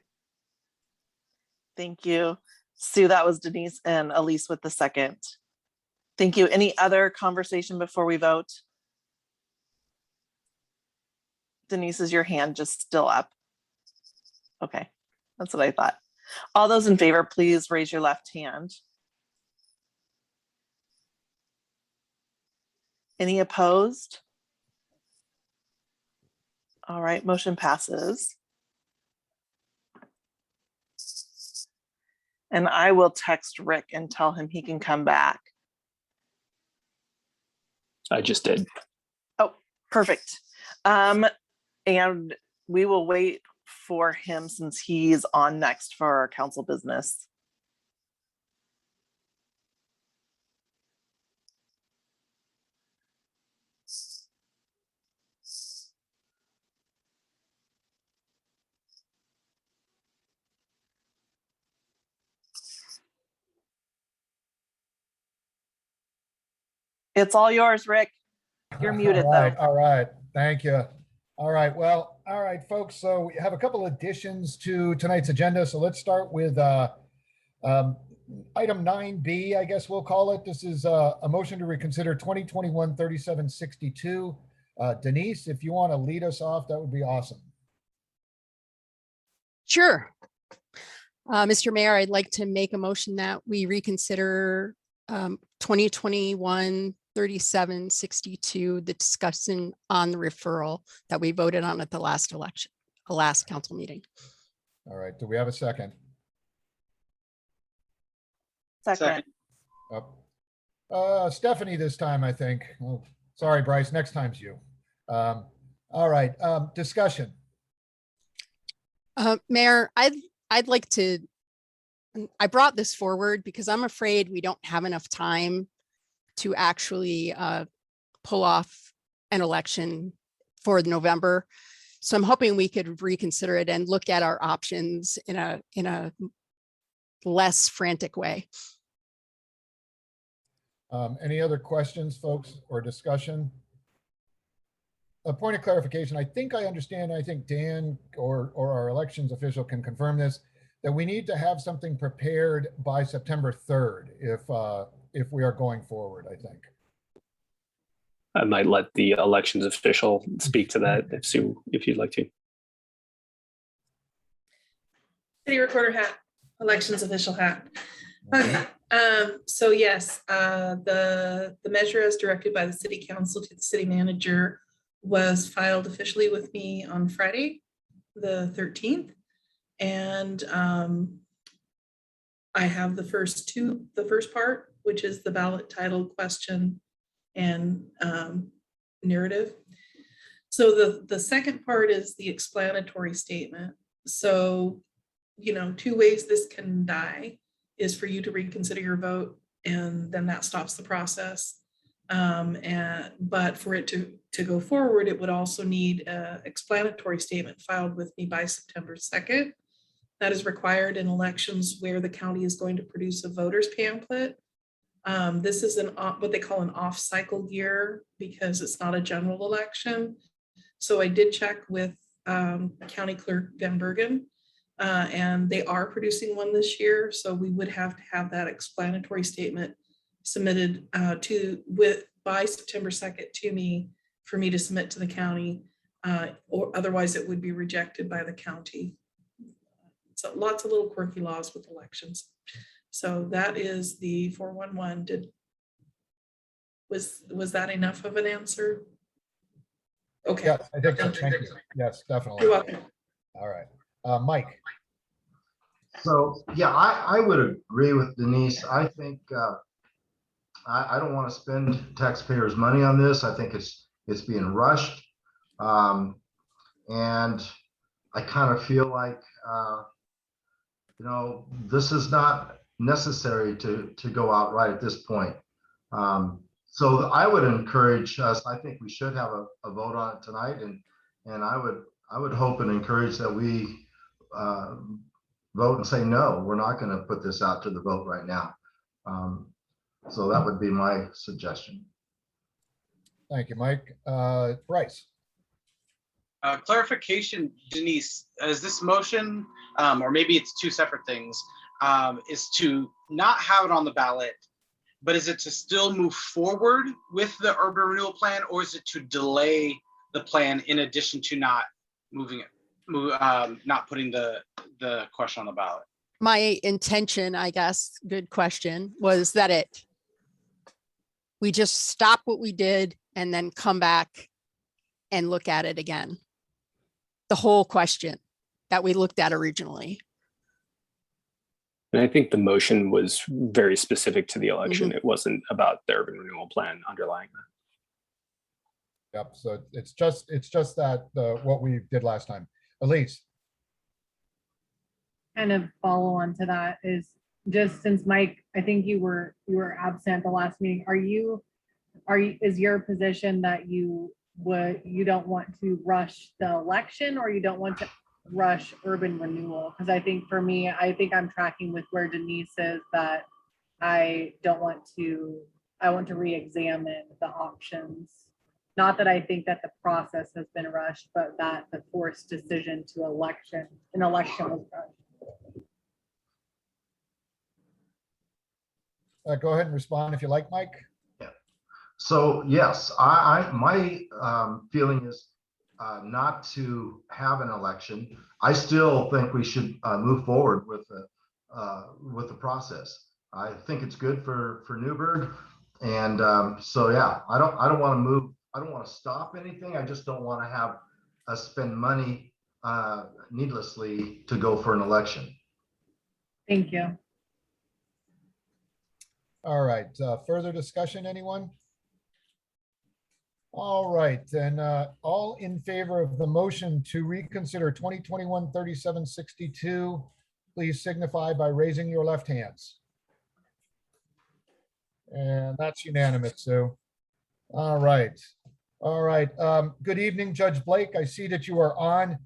S9: Thank you. Sue, that was Denise and Elise with the second. Thank you. Any other conversation before we vote? Denise, is your hand just still up? Okay, that's what I thought. All those in favor, please raise your left hand. Any opposed? All right, motion passes. And I will text Rick and tell him he can come back.
S8: I just did.
S9: Oh, perfect. And we will wait for him since he's on next for our council business. It's all yours, Rick. You're muted, though.
S1: All right. Thank you. All right. Well, all right, folks. So we have a couple additions to tonight's agenda. So let's start with item 9B, I guess we'll call it. This is a motion to reconsider 2021-3762. Denise, if you want to lead us off, that would be awesome.
S6: Sure. Mr. Mayor, I'd like to make a motion that we reconsider 2021-3762, the discussion on the referral that we voted on at the last council meeting.
S1: All right. Do we have a second?
S9: Second.
S1: Stephanie this time, I think. Oh, sorry, Bryce. Next time's you. All right. Discussion.
S6: Mayor, I'd like to, I brought this forward because I'm afraid we don't have enough time to actually pull off an election for November. So I'm hoping we could reconsider it and look at our options in a less frantic way.
S1: Any other questions, folks, or discussion? A point of clarification, I think I understand, I think Dan or our elections official can confirm this, that we need to have something prepared by September 3rd if we are going forward, I think.
S8: I might let the elections official speak to that, if Sue, if you'd like to.
S3: City recorder hat, elections official hat. Okay. So yes, the measure as directed by the city council to the city manager was filed officially with me on Friday, the 13th. And I have the first part, which is the ballot title, question, and narrative. So the second part is the explanatory statement. So, you know, two ways this can die is for you to reconsider your vote, and then that stops the process. But for it to go forward, it would also need an explanatory statement filed with me by September 2nd. That is required in elections where the county is going to produce a voter's pamphlet. This is what they call an off-cycle year because it's not a general election. So I did check with County Clerk Van Bergen, and they are producing one this year. So we would have to have that explanatory statement submitted by September 2nd to me for me to submit to the county, or otherwise it would be rejected by the county. So lots of little quirky laws with elections. So that is the 411. Was that enough of an answer? Okay.
S1: Yes, I think so. Thank you. Yes, definitely.
S3: You're welcome.
S1: All right. Mike.
S12: So, yeah, I would agree with Denise. I think I don't want to spend taxpayers' money on this. I think it's being rushed. And I kind of feel like, you know, this is not necessary to go out right at this point. So I would encourage us, I think we should have a vote on it tonight, and I would hope and encourage that we vote and say, no, we're not going to put this out to the vote right now. So that would be my suggestion.
S1: Thank you, Mike. Bryce.
S14: Clarification, Denise, is this motion, or maybe it's two separate things, is to not have it on the ballot, but is it to still move forward with the urban renewal plan, or is it to delay the plan in addition to not moving it, not putting the question on the ballot?
S6: My intention, I guess, good question, was that we just stop what we did and then come back and look at it again. The whole question that we looked at originally.
S8: And I think the motion was very specific to the election. It wasn't about the urban renewal plan underlying that.
S1: Yep. So it's just that what we did last time. Elise.
S7: Kind of follow on to that is just since Mike, I think you were absent the last meeting. Is your position that you don't want to rush the election, or you don't want to rush urban renewal? Because I think for me, I think I'm tracking with where Denise is, that I want to re-examine the options. Not that I think that the process has been rushed, but that the forced decision to an election was rushed.
S1: Go ahead and respond if you like, Mike.
S12: Yeah. So yes, my feeling is not to have an election. I still think we should move forward with the process. I think it's good for Newberg, and so yeah, I don't want to move. I don't want to stop anything. I just don't want to have us spend money needlessly to go for an election.
S7: Thank you.
S1: All right. Further discussion, anyone? All right, then all in favor of the motion to reconsider 2021-3762, please signify by raising your left hands. And that's unanimous, Sue. All right. All right. Good evening, Judge Blake. I see that you are on.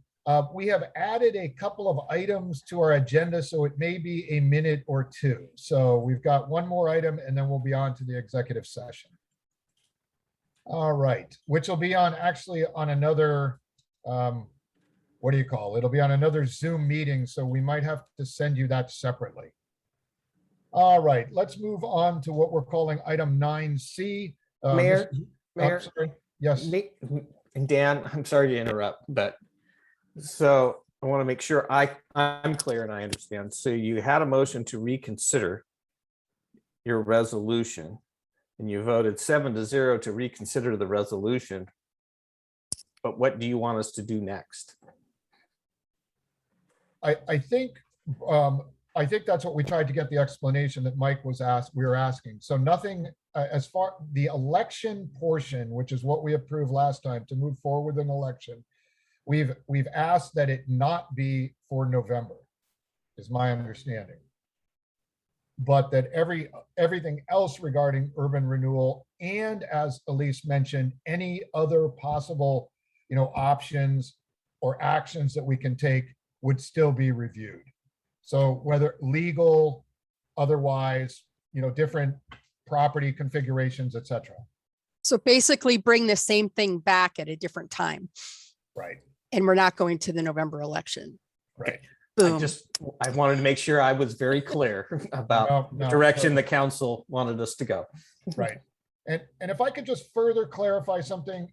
S1: We have added a couple of items to our agenda, so it may be a minute or two. So we've got one more item and then we'll be on to the executive session. All right, which will be on actually on another, what do you call it? It'll be on another Zoom meeting, so we might have to send you that separately. All right, let's move on to what we're calling item 9C.
S18: Mayor, Mayor,
S1: sorry. Yes.
S18: And Dan, I'm sorry to interrupt, but so I want to make sure I'm clear and I understand. So you had a motion to reconsider your resolution and you voted 7-0 to reconsider the resolution. But what do you want us to do next?
S1: I think that's what we tried to get the explanation that Mike was we were asking. So nothing as far the election portion, which is what we approved last time to move forward with an election. We've asked that it not be for November, is my understanding. But that everything else regarding urban renewal and, as Elise mentioned, any other possible, options or actions that we can take would still be reviewed. So whether legal, otherwise, different property configurations, et cetera.
S6: So basically bring the same thing back at a different time.
S1: Right.
S6: And we're not going to the November election.
S1: Right.
S6: Boom.
S18: I wanted to make sure I was very clear about the direction the council wanted us to go.
S1: Right. And if I could just further clarify something,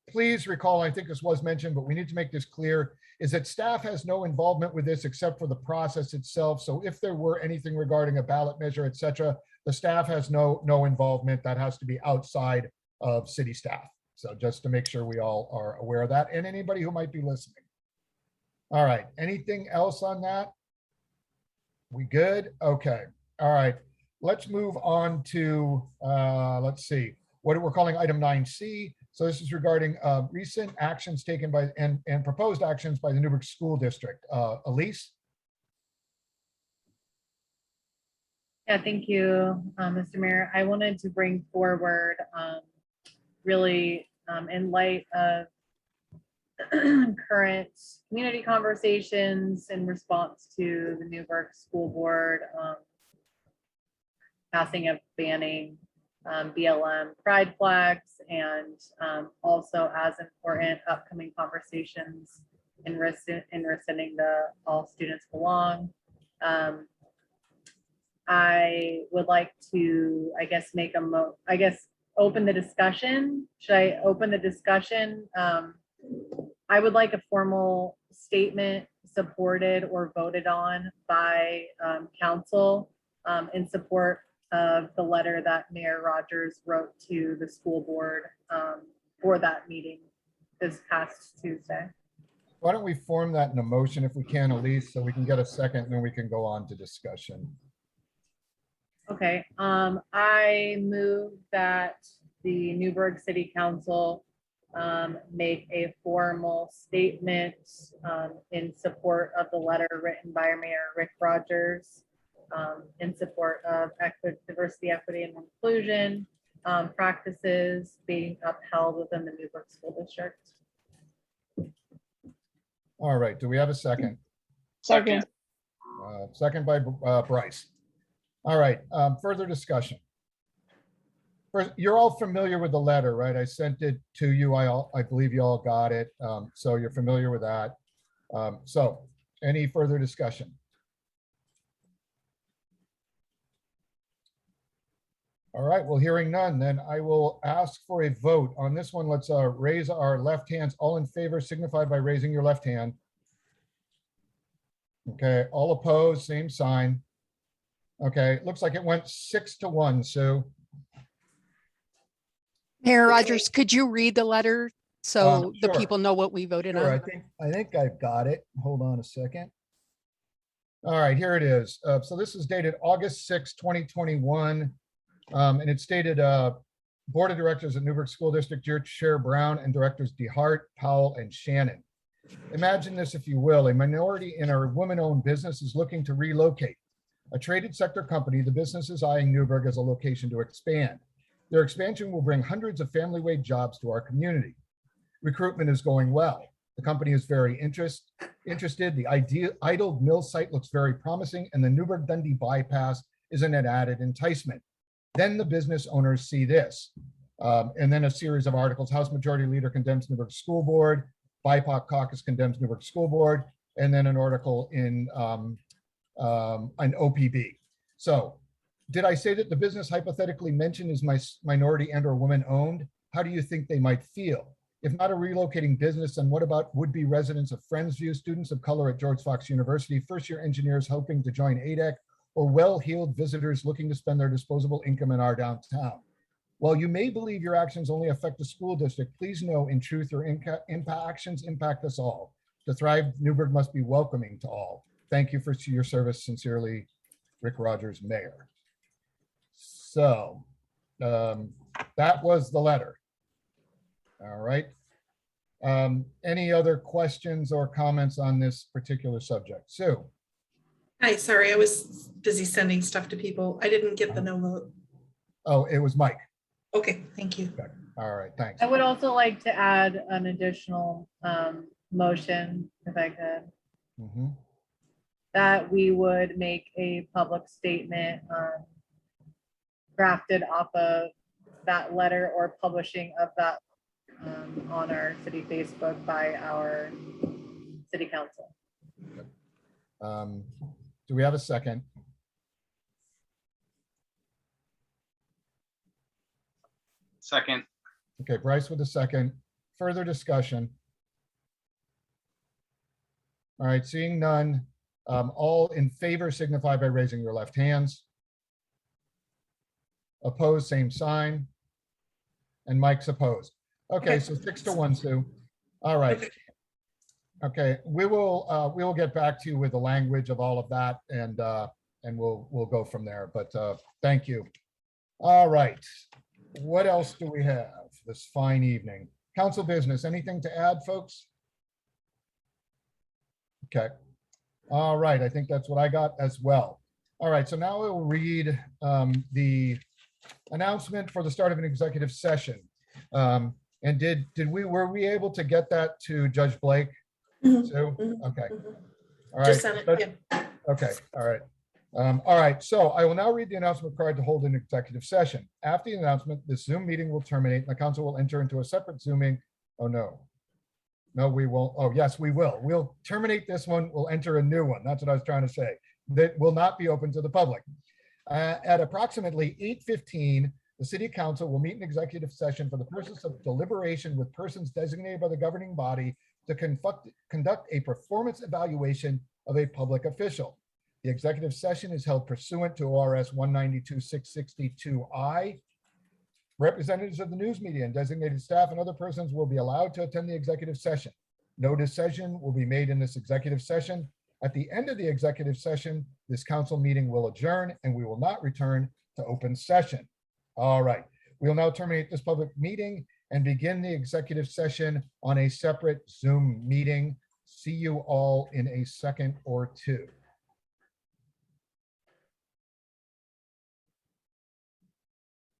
S1: please recall, I think this was mentioned, but we need to make this clear, is that staff has no involvement with this except for the process itself. So if there were anything regarding a ballot measure, et cetera, the staff has no involvement. That has to be outside of city staff. So just to make sure we all are aware of that, and anybody who might be listening. All right, anything else on that? We good? Okay, all right. Let's move on to, let's see, what we're calling item 9C. So this is regarding recent actions taken by and proposed actions by the Newberg School District. Elise?
S7: Yeah, thank you, Mr. Mayor. I wanted to bring forward really in light of current community conversations in response to the Newberg School Board passing of banning BLM pride flags, and also as important upcoming conversations in rescinding the All Students Belong. I would like to, open the discussion. Should I open the discussion? I would like a formal statement supported or voted on by council in support of the letter that Mayor Rogers wrote to the school board for that meeting this past Tuesday.
S1: Why don't we form that in a motion if we can, Elise, so we can get a second and then we can go on to discussion.
S7: Okay, I move that the Newberg City Council make a formal statement in support of the letter written by Mayor Rick Rogers in support of diversity, equity, and inclusion practices being upheld within the Newberg School District.
S1: All right, do we have a second?
S10: Second.
S1: Second by Bryce. All right, further discussion. First, you're all familiar with the letter, right? I sent it to you. I believe you all got it. So you're familiar with that. So any further discussion? All right, well, hearing none, then I will ask for a vote on this one. Let's raise our left hands. All in favor signify by raising your left hand. Okay, all opposed, same sign. Okay, looks like it went 6-1, Sue.
S6: Mayor Rogers, could you read the letter so the
S1: Sure.
S6: people know what we voted
S1: Sure,
S6: on?
S1: I think I've got it. Hold on a second. All right, here it is. So this is dated August 6, 2021. And it stated, Board of Directors of Newberg School District, your Chair Brown, and Directors DeHart, Powell, and Shannon. Imagine this, if you will. A minority in our woman-owned business is looking to relocate. A traded sector company, the business is eyeing Newberg as a location to expand. Their expansion will bring hundreds of family wage jobs to our community. Recruitment is going well. The company is very interested. The idled mill site looks very promising, and the Newberg-Dundee bypass is an added enticement. Then the business owners see this. And then a series of articles. House Majority Leader condemns Newberg School Board. BIPOC Caucus condemns Newberg School Board. And then an article in an OPB. So did I say that the business hypothetically mentioned is minority and or woman owned? How do you think they might feel? If not a relocating business, then what about would-be residents of Friendsview, students of color at George Fox University, first-year engineers hoping to join ADEC, or well-heeled visitors looking to spend their disposable income in our downtown? While you may believe your actions only affect the school district, please know in truth your actions impact us all. To thrive, Newberg must be welcoming to all. Thank you for your service. Sincerely, Rick Rogers, Mayor. So that was the letter. All right. Any other questions or comments on this particular subject? Sue?
S3: Hi, sorry, I was busy sending stuff to people. I didn't get the no vote.
S1: Oh, it was Mike.
S3: Okay, thank you.
S1: Okay. All right, thanks.
S7: I would also like to add an additional motion, if I could,
S1: Mhm.
S7: that we would make a public statement drafted off of that letter or publishing of that on our city Facebook by our city council.
S1: Do we have a second?
S5: Second.
S1: Okay, Bryce with a second. Further discussion? All right, seeing none. All in favor signify by raising your left hands. Opposed, same sign. And Mike's opposed. Okay, so 6-1, Sue. All right. Okay, we will get back to you with the language of all of that, and we'll go from there. But thank you. All right. What else do we have this fine evening? Council business, anything to add, folks? Okay. All right, I think that's what I got as well. All right, so now we'll read the announcement for the start of an executive session. And were we able to get that to Judge Blake? Sue? Okay. All right.
S3: Just sent it, yeah.
S1: Okay, all right. All right, so I will now read the announcement required to hold an executive session. After the announcement, the Zoom meeting will terminate and the council will enter into a separate Zooming. Oh, no. No, we won't. Oh, yes, we will. We'll terminate this one. We'll enter a new one. That's what I was trying to say. That will not be open to the public. At approximately 8:15, the city council will meet in executive session for the purpose of deliberation with persons designated by the governing body to conduct a performance evaluation of a public official. The executive session is held pursuant to ORS 192-662I. Representatives of the news media and designated staff and other persons will be allowed to attend the executive session. No decision will be made in this executive session. At the end of the executive session, this council meeting will adjourn and we will not return to open session. All right, we'll now terminate this public meeting and begin the executive session on a separate Zoom meeting. See you all in a second or two.